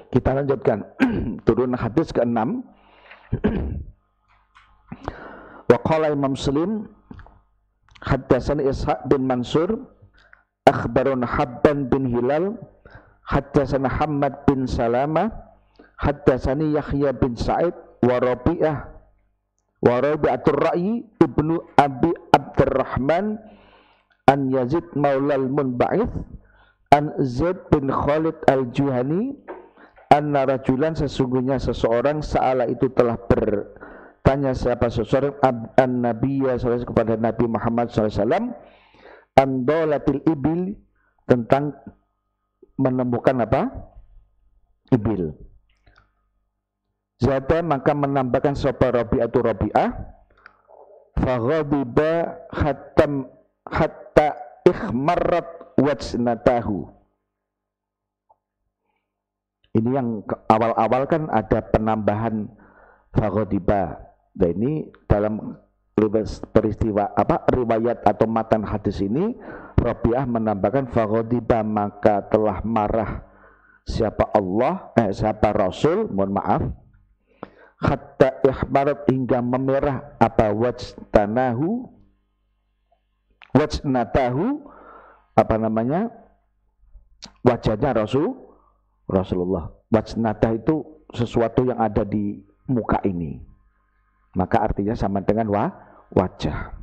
Kita lanjutkan. Turun hadis ke-6. Wa qala Imam Muslim haddatsani Ishaq bin Mansur akhbarana Habban bin Hilal haddatsana Hammad bin Salama haddatsani Yahya bin Sa'id wa Rabi'atur Ra'yi ibnu Abi Abdurrahman an Yazid maulal Munba'ith an Zaid bin Khalid al-Juhani anna rajulan, sesungguhnya seseorang, sa'ala itu telah bertanya siapa seseorang an-nabiyya sallallahu kepada Nabi Muhammad SAW an-dolatil ibil, tentang menemukan apa? Ibil. Zada, maka menambahkan sapa Rabi'atu Rabi'ah faghadiba hatta ikhmarrat wajnatahu. Ini yang awal-awal kan ada penambahan faghadiba. Dan ini dalam peristiwa riwayat atau matan hadis ini, Rabi'ah menambahkan faghadiba, maka telah marah siapa Rasul, mohon maaf, hatta ihmarat, hingga memerah apa wajnatahu, wajahnya Rasulullah. Wajnatah itu sesuatu yang ada di muka ini, maka artinya sama dengan wajah.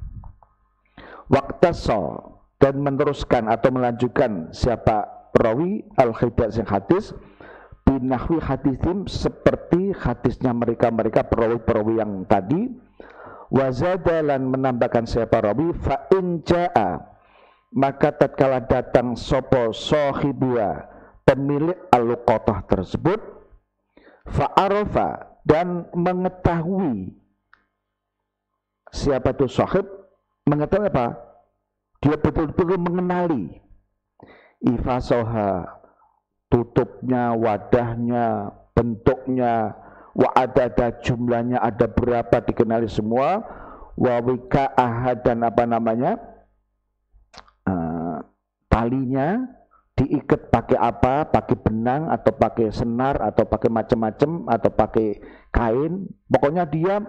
Waqtasa, dan meneruskan atau melanjutkan siapa rawi al-hidayat sing hadis binahwi hadisim, seperti hadisnya mereka perawi-perawi yang tadi. Wazada, dan menambahkan siapa rawi fa in jaa, maka tatkala datang sopo sahibua, pemilik al-luqatah tersebut, fa'arafa, dan mengetahui siapa itu sahib, mengetahui apa? Dia betul-betul mengenali ifasoha, tutupnya, wadahnya, bentuknya, wa ada jumlahnya ada berapa dikenali semua, wa wika'aha, dan talinya diikat pakai apa, pakai benang atau pakai senar atau pakai macam-macam atau pakai kain. Pokoknya dia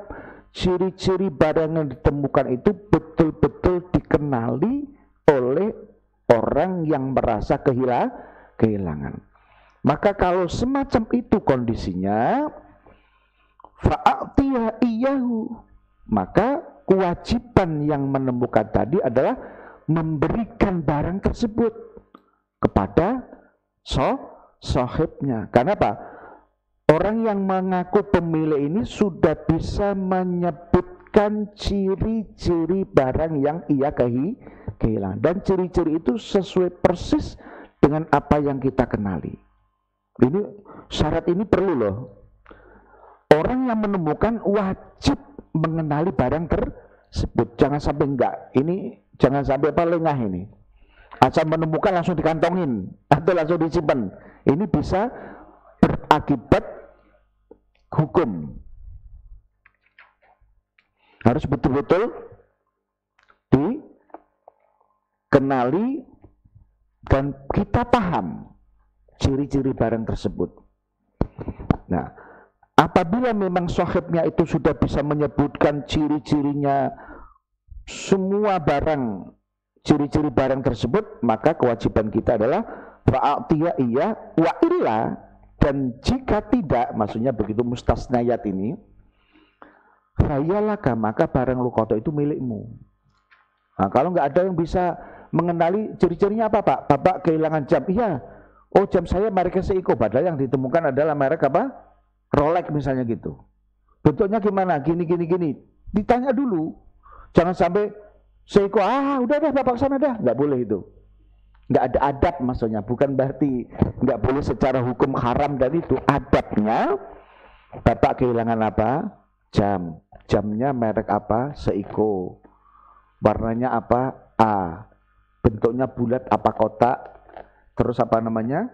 ciri-ciri barang yang ditemukan itu betul-betul dikenali oleh orang yang merasa kehilangan. Maka kalau semacam itu kondisinya, fa'atiya iyahu, maka kewajiban yang menemukan tadi adalah memberikan barang tersebut kepada sahibnya. Karena apa? Orang yang mengaku pemilik ini sudah bisa menyebutkan ciri-ciri barang yang ia kehilangan. Dan ciri-ciri itu sesuai persis dengan apa yang kita kenali. Ini syarat ini perlu loh. Orang yang menemukan wajib mengenali barang tersebut. Jangan sampai enggak. Ini jangan sampai lengah ini. Asal menemukan langsung dikantongin atau langsung disimpan. Ini bisa berakibat hukum. Harus betul-betul dikenali dan kita paham ciri-ciri barang tersebut. Nah, apabila memang sahibnya itu sudah bisa menyebutkan ciri-cirinya semua barang, ciri-ciri barang tersebut, maka kewajiban kita adalah fa'atiya iya wa illa. Dan jika tidak, maksudnya begitu mustasnayat ini, fayalaka, maka barang lukoto itu milikmu. Nah, kalau nggak ada yang bisa mengenali ciri-cirinya apa, Pak? Bapak kehilangan jam. Iya. Oh, jam saya merek Seiko, padahal yang ditemukan adalah merek apa? Rolex misalnya gitu. Bentuknya gimana? Gini. Ditanya dulu. Jangan sampai Seiko, udah Bapak sana dah. Nggak boleh itu. Nggak ada adab maksudnya. Bukan berarti nggak boleh secara hukum haram dan itu. Adabnya, Bapak kehilangan apa? Jam. Jamnya merek apa? Seiko. Warnanya apa? A. Bentuknya bulat apa kotak? Terus apa namanya?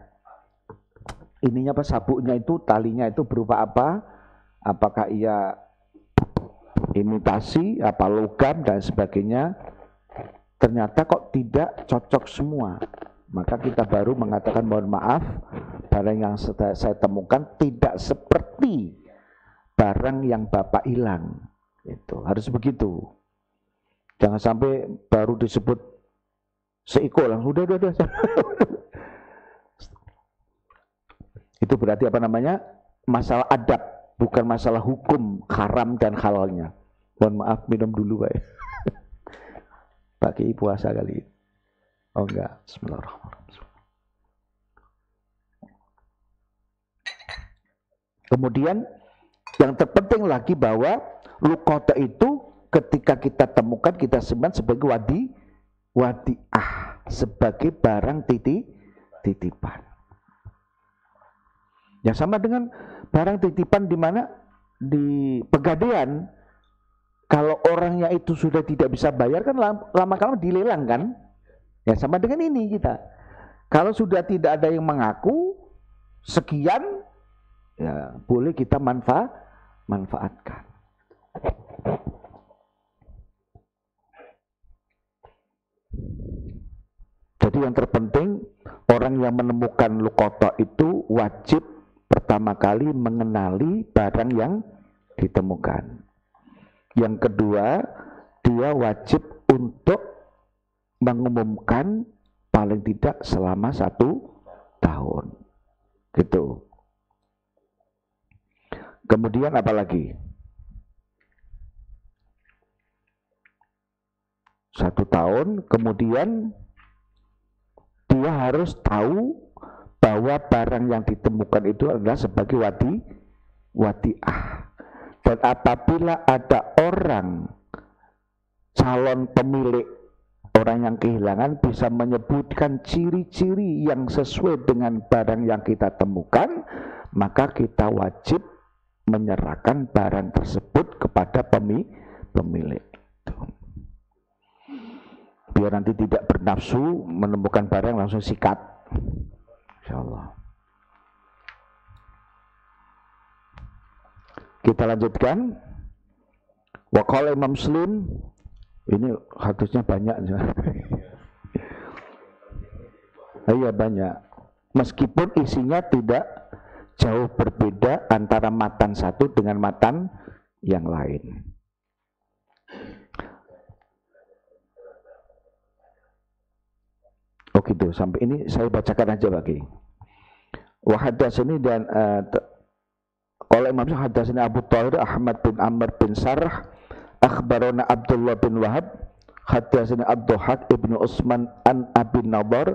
Ininya apa? Sabuknya itu, talinya itu berupa apa? Apakah ia imitasi, apa logam dan sebagainya? Ternyata kok tidak cocok semua. Maka kita baru mengatakan mohon maaf, barang yang saya temukan tidak seperti barang yang Bapak hilang. Itu harus begitu. Jangan sampai baru disebut Seiko langsung udah. Itu berarti apa namanya? Masalah adab, bukan masalah hukum haram dan halalnya. Mohon maaf, minum dulu Pak. Pak Kiai puasa kali. Oh enggak, bismillahirrahmanirrahim. Kemudian yang terpenting lagi bahwa luqata itu ketika kita temukan, kita simpan sebagai wadi'ah, sebagai barang titipan. Ya sama dengan barang titipan di mana? Di pegadaian. Kalau orangnya itu sudah tidak bisa bayar kan lama-lama dilelang kan? Ya sama dengan ini kita. Kalau sudah tidak ada yang mengaku sekian, ya boleh kita manfaatkan. Jadi yang terpenting orang yang menemukan luqata itu wajib pertama kali mengenali barang yang ditemukan. Yang kedua, dia wajib untuk mengumumkan paling tidak selama 1 tahun. Gitu. Kemudian apa lagi? 1 tahun, kemudian dia harus tahu bahwa barang yang ditemukan itu adalah sebagai wadi'ah. Dan apabila ada orang calon pemilik, orang yang kehilangan bisa menyebutkan ciri-ciri yang sesuai dengan barang yang kita temukan, maka kita wajib menyerahkan barang tersebut kepada pemilik. Biar nanti tidak bernafsu menemukan barang langsung sikat. Insyaallah. Kita lanjutkan. Wa qala Imam Muslim, ini hadisnya banyak. Iya banyak. Meskipun isinya tidak jauh berbeda antara matan satu dengan matan yang lain. Oh gitu, sampai ini saya bacakan aja lagi. Wa hadatsani dan oleh Imam hadatsani Abu Thahir Ahmad bin Amr bin Sarh akhbarana Abdullah bin Wahab hadatsani Abduhak ibnu Utsman an Abi Nadar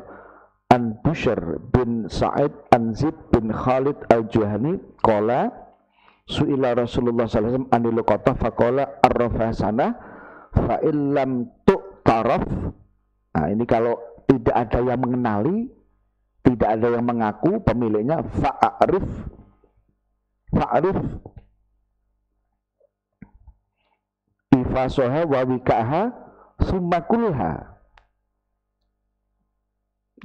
an Bushr bin Sa'id an Zid bin Khalid al-Juhani qala su'ila Rasulullah sallallahu alaihi wasallam anil qata faqala arrafasana fa illam tu'taraf. Nah, ini kalau tidak ada yang mengenali, tidak ada yang mengaku pemiliknya, fa'arif ifasoha wa wikaha summa kulha.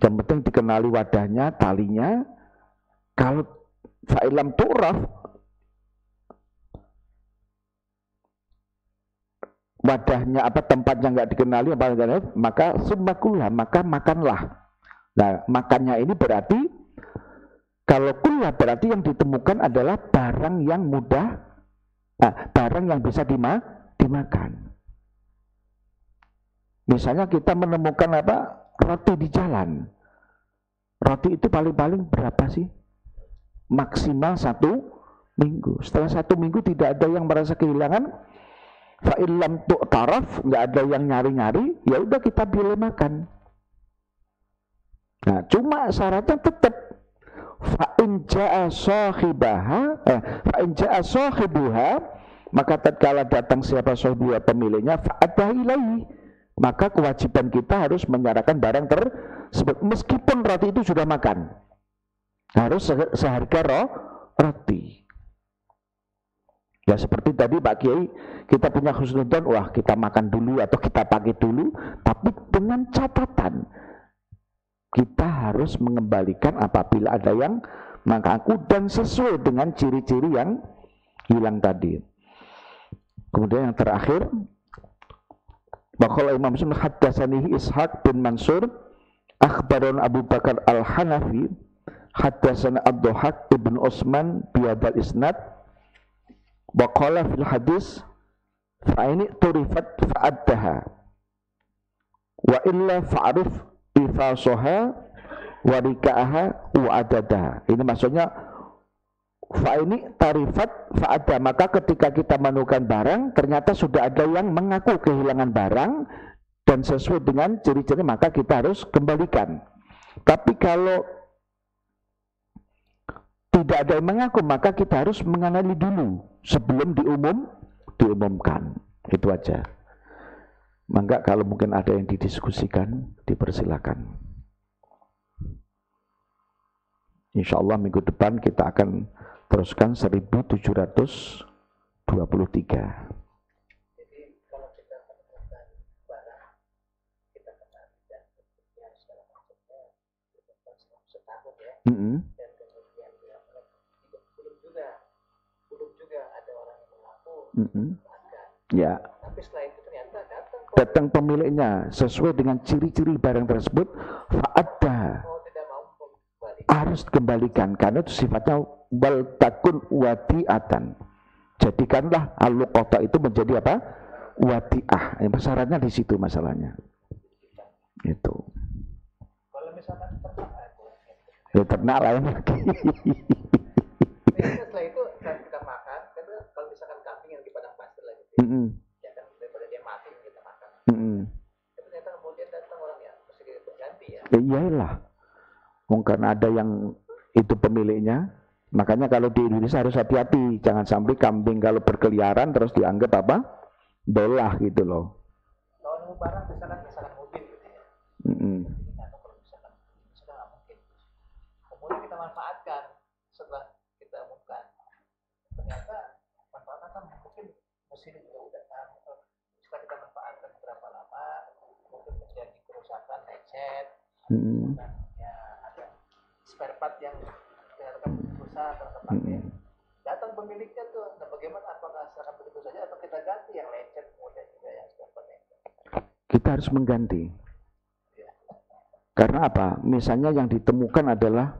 Yang penting dikenali wadahnya, talinya. Kalau fa'ilam tu'raf, wadahnya apa, tempatnya nggak dikenali, maka summa kulha, maka makanlah. Nah, makannya ini berarti, kalau kulha berarti yang ditemukan adalah barang yang mudah, barang yang bisa dimakan. Misalnya kita menemukan apa, roti di jalan. Roti itu paling-paling berapa sih? Maksimal 1 minggu. Setelah 1 minggu tidak ada yang merasa kehilangan. Fa'illam tu'taraf, nggak ada yang nyari-nyari, ya udah kita pilih makan. Nah, cuma syaratnya tetap fa'in ja'a sahibuha, maka tatkala datang siapa sahibuha pemiliknya, fa'adah ilaihi, maka kewajiban kita harus menyerahkan barang tersebut meskipun roti itu sudah makan. Harus seharga roti. Ya seperti tadi Pak Kiai, kita punya husnudzon, wah kita makan dulu atau kita pakai dulu, tapi dengan catatan kita harus mengembalikan apabila ada yang mengaku dan sesuai dengan ciri-ciri yang hilang tadi. Kemudian yang terakhir, Baqala Imam Muslim haddatsanihi Ishaq bin Mansur akhbaron Abu Bakar Al-Hanafi haddatsana Abduhak ibn Utsman bihadzal isnad wa qala fil hadis fa ini turifat fa'addaha wa illa fa'rif ifasoha wa rika'aha wa adadaha. Ini maksudnya fa ini tarifat fa'adda, maka ketika kita menemukan barang ternyata sudah ada yang mengaku kehilangan barang dan sesuai dengan ciri-ciri, maka kita harus kembalikan. Tapi kalau tidak ada yang mengaku, maka kita harus mengenali dulu sebelum diumumkan. Itu aja. Maka kalau mungkin ada yang didiskusikan, dipersilakan. Insya Allah minggu depan kita akan teruskan 1723. Jadi kalau kita menemukan barang, kita kenali dan bentuknya segala macamnya, setahun ya. Dan kemudian belum juga ada orang yang mengaku makan. Ya. Tapi setelah itu ternyata datang pemiliknya sesuai dengan ciri-ciri barang tersebut, fa'adda, tidak mau kembali, harus dikembalikan karena itu sifatnya wal takun wadi'atan. Jadikanlah al-luqata itu menjadi apa? Wadi'ah. Syaratnya di situ masalahnya. Itu. Kalau misalkan ternak, ya ternak lain lagi. Setelah itu kita makan, karena kalau misalkan kambing yang di padang pasir lagi, ya kan daripada dia mati kita makan. Ternyata kemudian datang orang yang mesti berganti ya. Iyalah. Karena ada yang itu pemiliknya. Makanya kalau di Indonesia harus hati-hati, jangan sampai kambing kalau berkeliaran terus dianggap apa? Belah gitu loh. Kalau nemu barang misalkan mobil gitu ya. Kalau misalkan nggak mungkin. Kemudian kita manfaatkan setelah kita umumkan. Ternyata manfaatkan kan mungkin mesin juga udah setelah kita manfaatkan berapa lama, mungkin terjadi kerusakan lecet. Ya ada spare part yang rusak atau terpakai. Datang pemiliknya tuh, nah bagaimana, apakah serahkan begitu saja atau kita ganti yang lecet kemudian juga yang spare part yang kita harus mengganti. Karena apa? Misalnya yang ditemukan adalah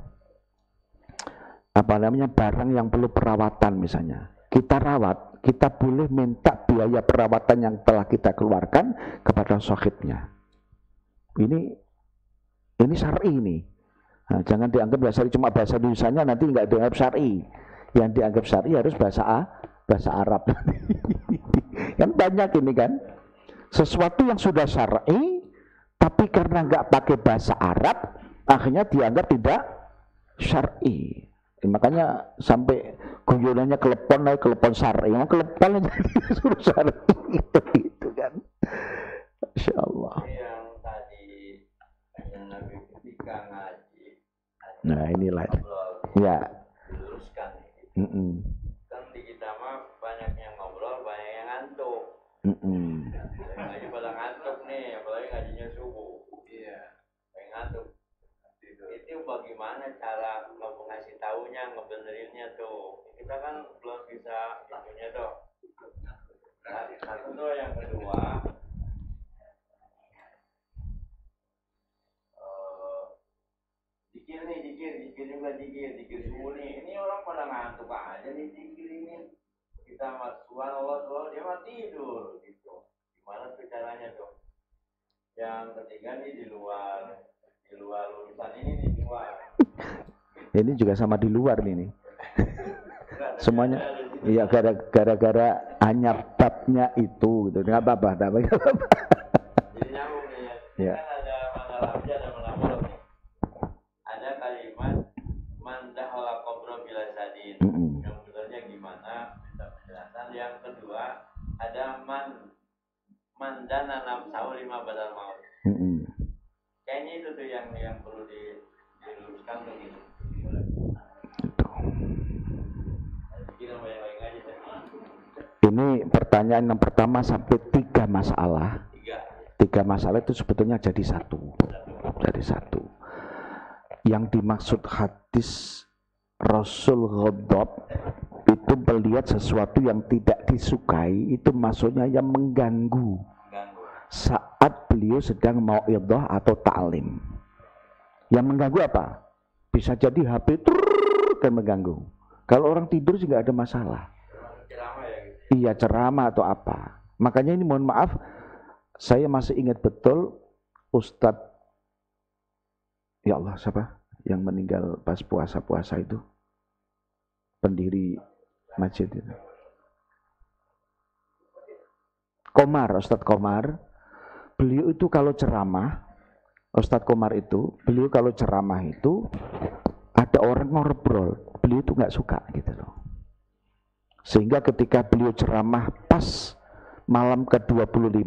barang yang perlu perawatan misalnya. Kita rawat, kita boleh minta biaya perawatan yang telah kita keluarkan kepada sahibnya. Ini syar'i ini. Nah, jangan dianggap bahasa cuma bahasa Indonesianya nanti nggak dianggap syar'i. Yang dianggap syar'i harus bahasa Arab. Kan banyak ini kan. Sesuatu yang sudah syar'i tapi karena nggak pakai bahasa Arab akhirnya dianggap tidak syar'i. Makanya sampai guyonannya kelepon syar'i. Yang kelepon aja disuruh syar'i gitu kan. Insyaallah. Yang tadi yang Nabi ketika ngaji. Nah, inilah. Ya. Diluruskan. Kan di kita mah banyak yang ngobrol, banyak yang ngantuk. Ngaji pada ngantuk nih, apalagi ngajinya subuh. Iya. Banyak ngantuk. Itu bagaimana cara ngasih taunya, ngebenerinnya tuh. Kita kan belum bisa itunya tuh. Satu tuh, yang kedua. Dikir juga dikir subuh nih. Ini orang pada ngantuk aja nih dikir ini. Kita subhanallah dia mah tidur gitu. Gimana tuh caranya tuh? Yang ketiga nih di luar urusan ini di luar. Ini juga sama di luar nih. Semuanya iya gara-gara hanya babnya itu gitu. Enggak apa-apa. Jadi nyambung nih ya. Kan ada masalah aja ada masalah nih. Ada kalimat man dahala qabra bila sadin. Yang sebenarnya gimana? Kita penjelasan. Yang kedua ada man dana nafsahu lima badal maut. Kayaknya itu tuh yang perlu diluruskan tuh gitu. Ini pertanyaan yang pertama sampai 3 masalah. 3 masalah itu sebetulnya jadi satu. Yang dimaksud hadis Rasul ghadab itu melihat sesuatu yang tidak disukai, itu maksudnya yang mengganggu saat beliau sedang mau'idhah atau ta'lim. Yang mengganggu apa? Bisa jadi HP dan mengganggu. Kalau orang tidur sih nggak ada masalah. Iya, ceramah atau apa. Makanya ini mohon maaf, saya masih ingat betul Ustadz, ya Allah siapa yang meninggal pas puasa itu, pendiri masjid itu, Ustadz Komar. Beliau itu kalau ceramah, Ustadz Komar itu, beliau kalau ceramah itu ada orang ngobrol, beliau itu nggak suka gitu loh. Sehingga ketika beliau ceramah pas malam ke-25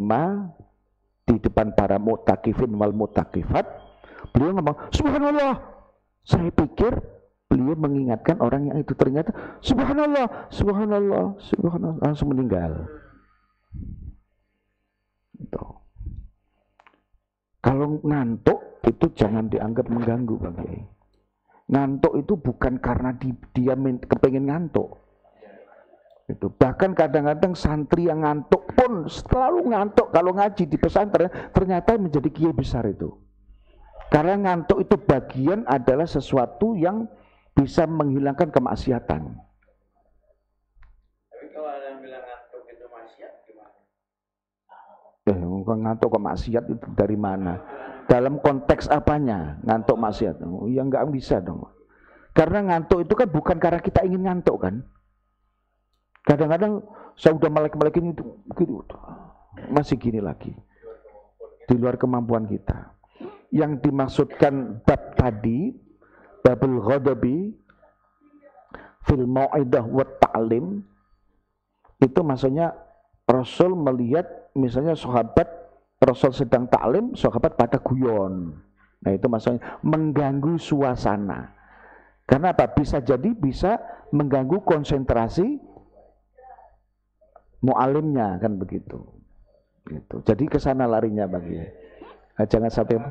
di depan para mu'takifin wal mu'takifat, beliau ngomong, subhanallah. Saya pikir beliau mengingatkan orang yang itu, ternyata subhanallah, langsung meninggal. Gitu. Kalau ngantuk itu jangan dianggap mengganggu, Bang Kiai. Ngantuk itu bukan karena dia kepengen ngantuk. Itu. Bahkan kadang-kadang santri yang ngantuk pun selalu ngantuk kalau ngaji di pesantren, ternyata menjadi kiai besar itu. Karena ngantuk itu bagian adalah sesuatu yang bisa menghilangkan kemaksiatan. Tapi kalau ada yang bilang ngantuk itu maksiat gimana? Ngantuk ke maksiat itu dari mana? Dalam konteks apanya ngantuk maksiat? Ya nggak bisa dong. Karena ngantuk itu kan bukan karena kita ingin ngantuk kan. Kadang-kadang saya udah melek-melek ini gitu, masih gini lagi. Di luar kemampuan kita. Yang dimaksudkan bab tadi, babul ghadabi fil mau'idah wa ta'lim, itu maksudnya Rasul melihat misalnya sahabat, Rasul sedang ta'lim, sahabat pada guyon. Nah itu maksudnya mengganggu suasana. Karena apa? Bisa jadi bisa mengganggu konsentrasi mu'alimnya kan begitu. Gitu. Jadi ke sana larinya bagi. Jangan sampai.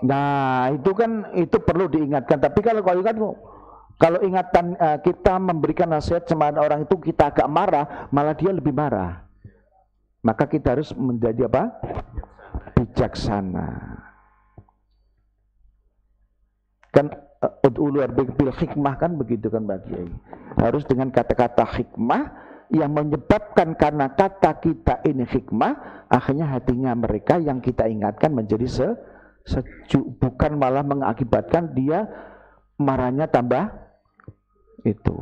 Nah, itu kan itu perlu diingatkan. Tapi kalau ingatan kita memberikan nasihat sama orang itu kita agak marah, malah dia lebih marah. Maka kita harus menjadi apa? Bijaksana. Kan ud'u bil hikmah kan begitu kan Mbak Kiai. Harus dengan kata-kata hikmah yang menyebabkan karena kata kita ini hikmah, akhirnya hatinya mereka yang kita ingatkan menjadi sejuk, bukan malah mengakibatkan dia marahnya tambah itu.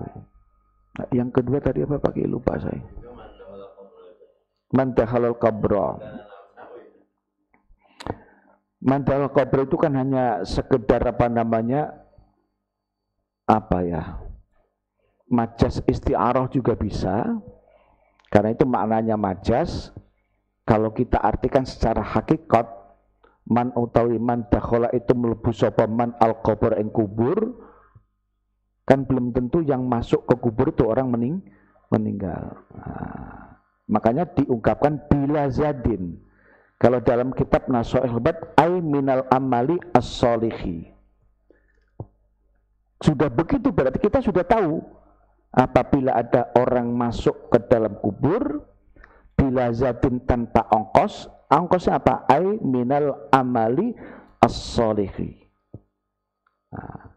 Nah, yang kedua tadi apa Pak Kiai, lupa saya. Man dakhalal qabra. Man dakhalal qabra itu kan hanya sekedar apa namanya, apa ya, majas isti'arah juga bisa, karena itu maknanya majas. Kalau kita artikan secara hakikat, man utawi man dakhala itu mlebu sapa man al qabr ing kubur, kan belum tentu yang masuk ke kubur itu orang meninggal. Nah, makanya diungkapkan bila zadin. Kalau dalam kitab Nasoihul Bad, ay minal amali as-solihi. Sudah begitu berarti kita sudah tahu apabila ada orang masuk ke dalam kubur bila zadin tanpa ongkos, ongkosnya apa? Ay minal amali as-solihi. Nah,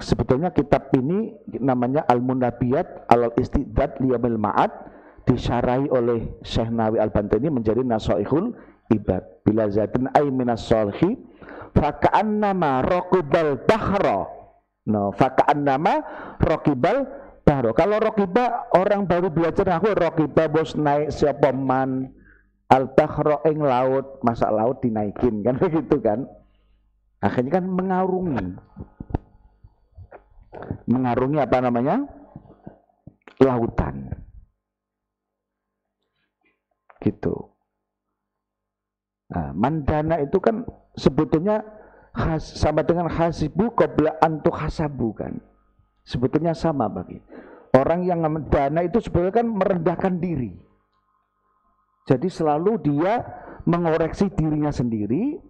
sebetulnya kitab ini namanya Al-Munabiyat al-Istidad liyamil ma'ad, disyarahi oleh Syekh Nawawi Al-Bantani menjadi Nasoihul Ibad. Bila zadin ay minas solihi faka'annama raqibal bahra. No, faka'annama raqibal bahra. Kalau raqiba orang baru belajar aku raqiba bos naik siapa man al-bahra ing laut, masa laut dinaikin kan begitu kan. Akhirnya kan mengarungi apa namanya? Lautan. Gitu. Nah, mandana itu kan sebetulnya sama dengan hasibu qabla antu hasabu kan. Sebetulnya sama bagi orang yang mandana itu sebetulnya kan merendahkan diri. Jadi selalu dia mengoreksi dirinya sendiri,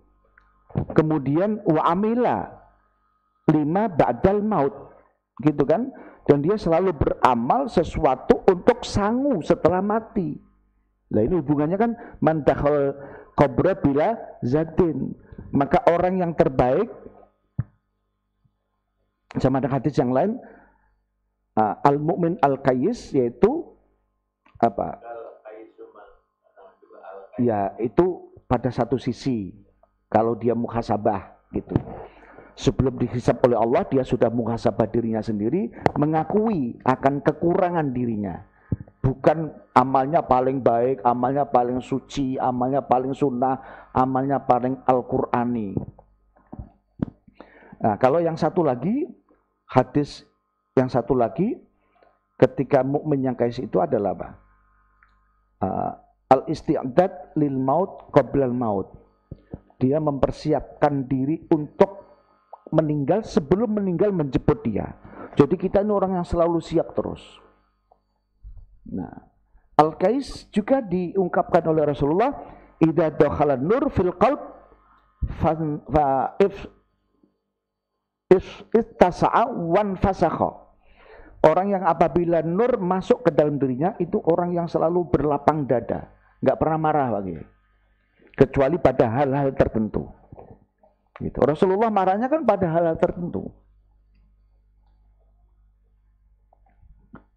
kemudian wa amila lima ba'dal maut, gitu kan? Dan dia selalu beramal sesuatu untuk sangu setelah mati. Nah ini hubungannya kan man dakhal qabra bila zatin. Maka orang yang terbaik sama dengan hadis yang lain, al-mu'min al-qayyis, yaitu apa? Ya itu pada satu sisi kalau dia muhasabah gitu. Sebelum dihisab oleh Allah dia sudah muhasabah dirinya sendiri, mengakui akan kekurangan dirinya. Bukan amalnya paling baik, amalnya paling suci, amalnya paling sunnah, amalnya paling Al-Qur'ani. Nah, kalau yang satu lagi, hadis yang satu lagi, ketika mukmin yang kais itu adalah apa? Al-isti'dad lil maut qoblal maut. Dia mempersiapkan diri untuk meninggal sebelum meninggal menjemput dia. Jadi kita ini orang yang selalu siap terus. Nah, Al-Qais juga diungkapkan oleh Rasulullah, idza dakhala nur fil qalb fa if ittasa'a wan fasakha. Orang yang apabila nur masuk ke dalam dirinya itu orang yang selalu berlapang dada, enggak pernah marah lagi. Kecuali pada hal-hal tertentu. Gitu. Rasulullah marahnya kan pada hal-hal tertentu.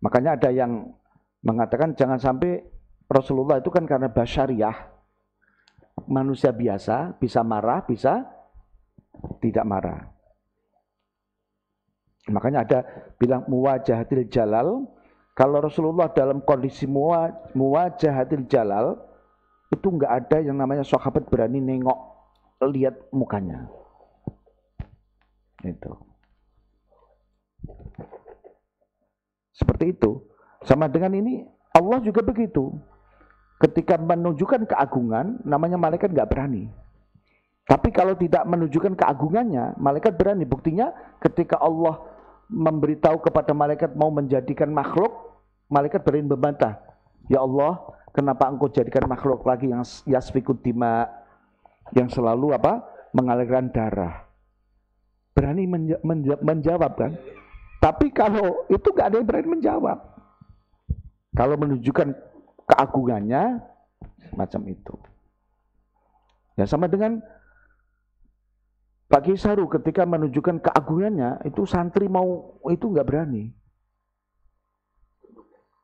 Makanya ada yang mengatakan jangan sampai Rasulullah itu kan karena basyariah, manusia biasa, bisa marah, bisa tidak marah. Makanya ada bilang muwajahatil jalal. Kalau Rasulullah dalam kondisi muwajahatil jalal, itu enggak ada yang namanya sahabat berani nengok, lihat mukanya. Itu. Seperti itu. Sama dengan ini, Allah juga begitu. Ketika menunjukkan keagungan, namanya malaikat nggak berani. Tapi kalau tidak menunjukkan keagungannya, malaikat berani. Buktinya ketika Allah memberitahu kepada malaikat mau menjadikan makhluk, malaikat berani membantah. Ya Allah, kenapa engkau jadikan makhluk lagi yang yasfikud dima, yang selalu apa? Mengalirkan darah. Berani menjawab kan? Tapi kalau itu nggak ada yang berani menjawab. Kalau menunjukkan keagungannya, macam itu. Ya sama dengan Pak Kiai Saru ketika menunjukkan keagungannya, itu santri mau itu nggak berani.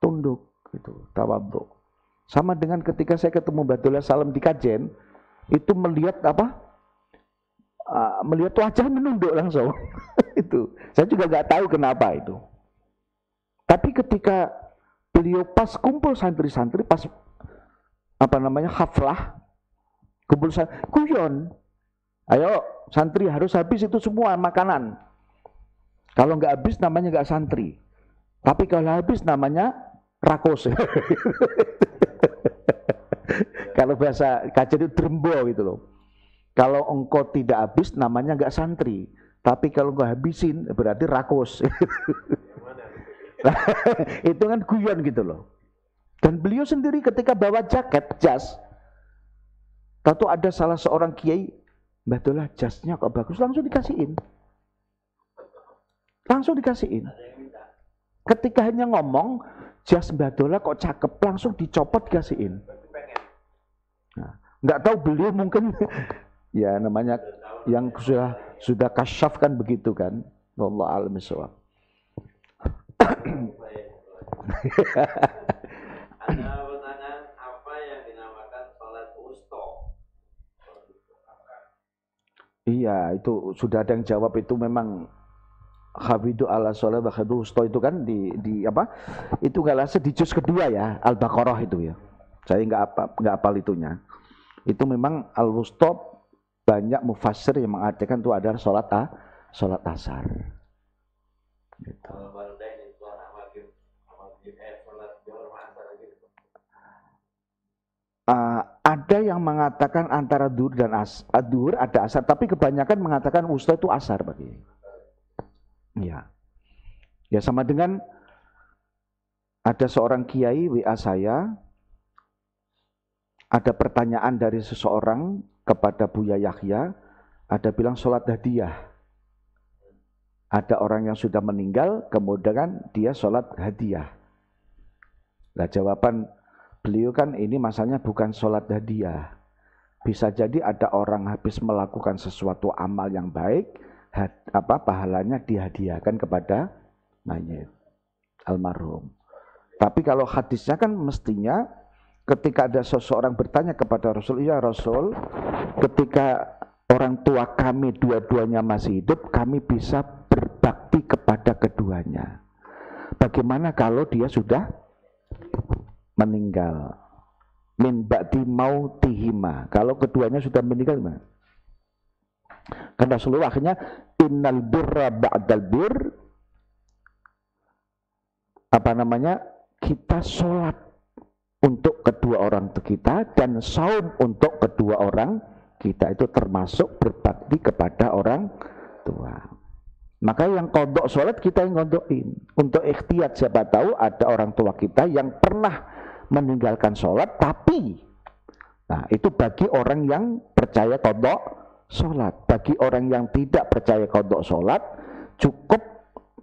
Tunduk gitu, tawadhu. Sama dengan ketika saya ketemu Badullah Salam di Kajen, itu melihat apa? Melihat wajah menunduk langsung. Itu. Saya juga nggak tahu kenapa itu. Tapi ketika beliau pas kumpul santri-santri, pas haflah, kumpul santri, guyon. Ayo santri harus habis itu semua makanan. Kalau nggak habis namanya nggak santri. Tapi kalau habis namanya rakos. Kalau bahasa Kajen itu drembo gitu loh. Kalau engkau tidak habis namanya nggak santri. Tapi kalau engkau habisin berarti rakos. Itu kan guyon gitu loh. Dan beliau sendiri ketika bawa jaket, jas, tahu ada salah seorang kiai, Badullah jasnya kok bagus, langsung dikasihin. Langsung dikasihin. Ketika hanya ngomong, jas Badullah kok cakep, langsung dicopot dikasihin. Nah, nggak tahu beliau mungkin ya namanya yang sudah kasyaf kan begitu kan. Wallahu a'lam bishawab. Ada pertanyaan, apa yang dinamakan sholat wusta? Iya, itu sudah ada yang jawab, itu memang hafidu ala sholat wa hafidu wusta itu kan di apa? Itu nggak lasa di juz kedua ya, Al-Baqarah itu ya. Saya nggak hafal itunya. Itu memang al-wusta, banyak mufassir yang mengartikan itu adalah sholat asar. Gitu. Ada yang mengatakan antara duhur dan duhur ada asar, tapi kebanyakan mengatakan wusta itu asar bagi. Ya, ya sama dengan ada seorang kiai WA saya, ada pertanyaan dari seseorang kepada Buya Yahya, ada bilang sholat hadiah. Ada orang yang sudah meninggal, kemudian dia sholat hadiah. Nah jawaban beliau kan ini masalahnya bukan sholat hadiah. Bisa jadi ada orang habis melakukan sesuatu amal yang baik, pahalanya dihadiahkan kepada mayit almarhum. Tapi kalau hadisnya kan mestinya ketika ada seseorang bertanya kepada Rasul, ya Rasul, ketika orang tua kami dua-duanya masih hidup, kami bisa berbakti kepada keduanya. Bagaimana kalau dia sudah meninggal? Min ba'di mautihima. Kalau keduanya sudah meninggal gimana? Karena Rasulullah akhirnya innal birra ba'dal bir, kita sholat untuk kedua orang kita dan saum untuk kedua orang kita, itu termasuk berbakti kepada orang tua. Maka yang kodok sholat kita yang kodokin. Untuk ikhtiyat, siapa tahu ada orang tua kita yang pernah meninggalkan sholat, tapi nah itu bagi orang yang percaya kodok sholat. Bagi orang yang tidak percaya kodok sholat, cukup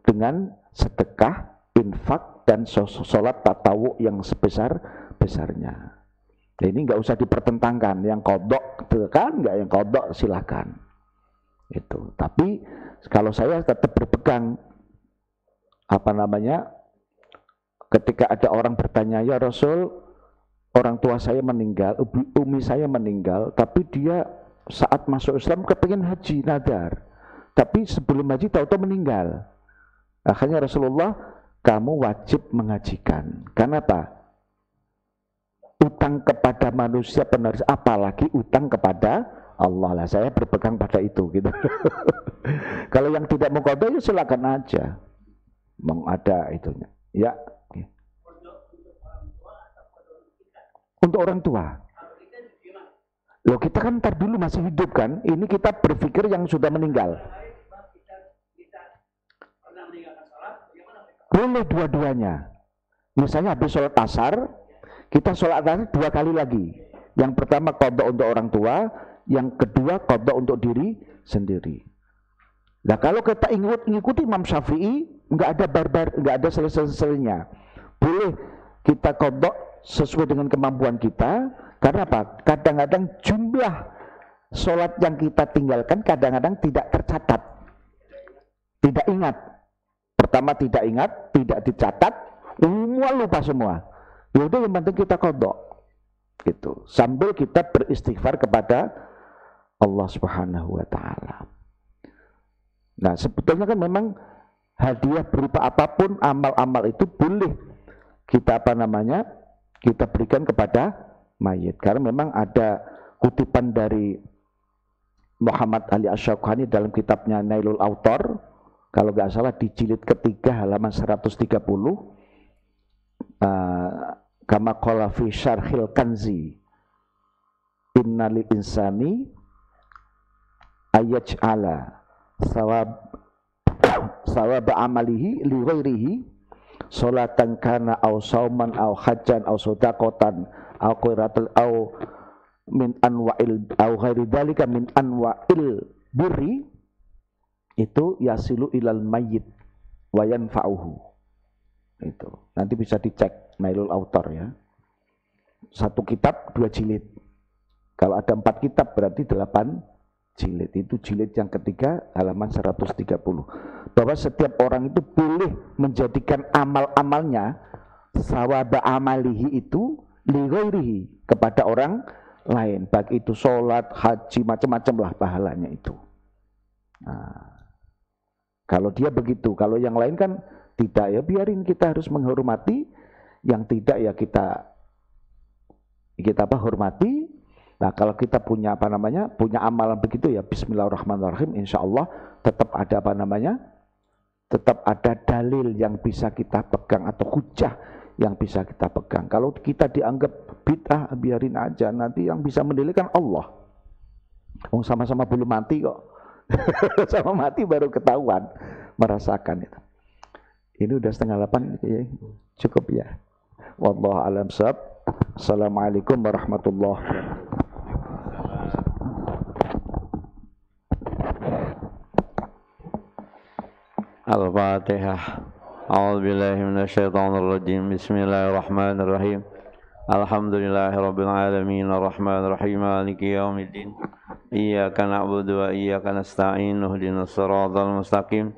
dengan sedekah, infak, dan sholat tatawu yang sebesar-besarnya. Nah, ini nggak usah dipertentangkan, yang kodok tekan, nggak yang kodok silakan. Itu. Tapi kalau saya tetap berpegang ketika ada orang bertanya, ya Rasul, orang tua saya meninggal, umi saya meninggal, tapi dia saat masuk Islam kepingin haji nadar, tapi sebelum haji tahu-tahu meninggal. Akhirnya Rasulullah, kamu wajib mengajikan. Kenapa? Utang kepada manusia penerus, apalagi utang kepada Allah lah. Saya berpegang pada itu gitu. Kalau yang tidak mau qada ya silakan aja. Ada itunya. Ya. Untuk orang tua. Loh, kita kan ntar dulu masih hidup kan. Ini kita berpikir yang sudah meninggal. Boleh dua-duanya. Misalnya habis sholat asar, kita sholat asar 2 kali lagi. Yang pertama qada untuk orang tua, yang kedua qada untuk diri sendiri. Nah kalau kita ngikuti Imam Syafi'i, nggak ada selesai-selesainya. Boleh kita qada sesuai dengan kemampuan kita. Karena apa? Kadang-kadang jumlah sholat yang kita tinggalkan kadang-kadang tidak tercatat, tidak ingat. Pertama tidak ingat, tidak dicatat, semua lupa semua. Yaudah yang penting kita qadha. Gitu. Sambil kita beristighfar kepada Allah Subhanahu wa taala. Nah, sebetulnya kan memang hadiah berupa apapun, amal-amal itu boleh kita kita berikan kepada mayit. Karena memang ada kutipan dari Muhammad Ali Asy-Syaukani dalam kitabnya Nailul Autor, kalau nggak salah di jilid ketiga halaman 130, kama qala fi syarhil kanzi, innalil insani ayaj'ala sawab amalihi li ghairihi sholatan kana aw sauman aw hajjan aw shadaqatan aw qiratul aw min anwa'il aw ghairi dzalika min anwa'il birri, itu yasilu ilal mayyit wa yanfa'uhu. Itu nanti bisa dicek Nailul Autor ya. Satu kitab 2 jilid. Kalau ada 4 kitab berarti 8 jilid. Itu jilid yang ketiga halaman 130. Bahwa setiap orang itu boleh menjadikan amal-amalnya sawaba amalihi itu li ghairihi, kepada orang lain, baik itu sholat, haji, macam-macam lah pahalanya itu. Nah, kalau dia begitu, kalau yang lain kan tidak, ya biarin, kita harus menghormati. Yang tidak ya kita hormati. Nah, kalau kita punya punya amalan begitu ya bismillahirrahmanirrahim, insya Allah tetap ada tetap ada dalil yang bisa kita pegang atau hujah yang bisa kita pegang. Kalau kita dianggap bid'ah, biarin aja, nanti yang bisa menilai kan Allah. Sama-sama belum mati kok. Sama mati baru ketahuan, merasakan itu. Ini udah 7:30 ya. Cukup ya. Wallahu a'lam bishawab. Assalamualaikum warahmatullahi wabarakatuh. Al-Fatihah. A'udzubillahi minasyaitonir rajim. Bismillahirrahmanirrahim. Alhamdulillahirabbil alamin, arrahmanir rahim, maliki yaumiddin. Iyyaka na'budu wa iyyaka nasta'in. Ihdinas siratal mustaqim.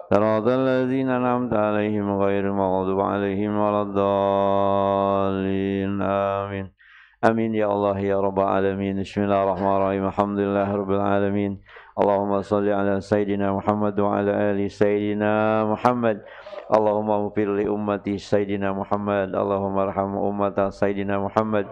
Siratal ladzina an'amta 'alaihim ghairil maghdubi 'alaihim waladdallin. Amin. Amin ya Allah ya rabbal alamin. Bismillahirrahmanirrahim. Alhamdulillahirabbil alamin. Allahumma shalli ala sayyidina Muhammad wa ala ali sayyidina Muhammad. Allahumma ighfir li ummati sayyidina Muhammad. Allahumma arham ummata sayyidina Muhammad.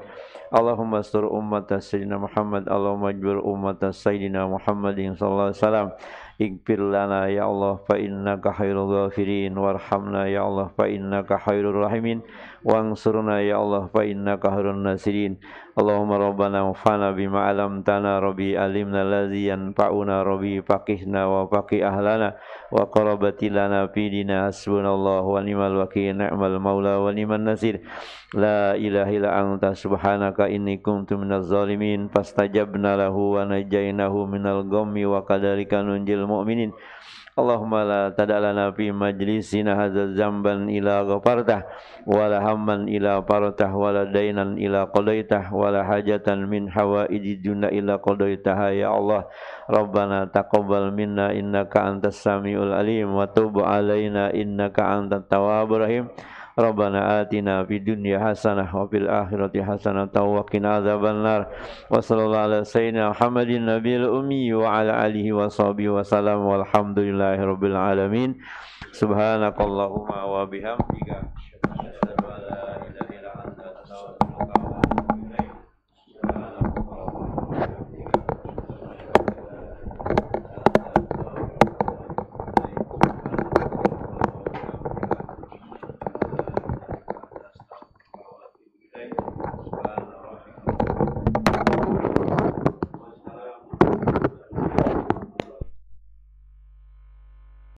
Allahumma astur ummata sayyidina Muhammad. Allahumma ajbir ummata sayyidina Muhammadin sallallahu alaihi wasallam. Ighfir lana ya Allah fa innaka khairul ghafirin, warhamna ya Allah fa innaka khairur rahimin, wansurna ya Allah fa innaka khairun nasirin. Allahumma rabbana anfa'na bima 'allamtana, rabbi alimna allazi yanfa'una, rabbi faqihna wa faqih ahlana wa qarabati lana fi dina. Hasbunallahu wa ni'mal wakil, ni'mal maula wa ni'man nasir. La ilaha illa anta subhanaka inni kuntu minaz zalimin. Fastajabna lahu wa najainahu minal ghammi wa kadhalika nunjil mu'minin. Allahumma la tada'lana fi majlisina hadza zamban ila ghafartah, wa la hamman ila fartah, wa la dainan ila qadaitah, wa la hajatan min hawaiji dunya ila qadaitaha ya Allah. Rabbana taqabbal minna innaka antas samiul alim, wa tub alaina innaka antat tawwabur rahim. Rabbana atina fid dunya hasanah wa fil akhirati hasanah wa qina adzabannar. Wa sallallahu ala sayyidina Muhammadin nabiyil ummi wa ala alihi wa sahbihi wa sallam, walhamdulillahi rabbil alamin. Subhanakallahumma wa bihamdika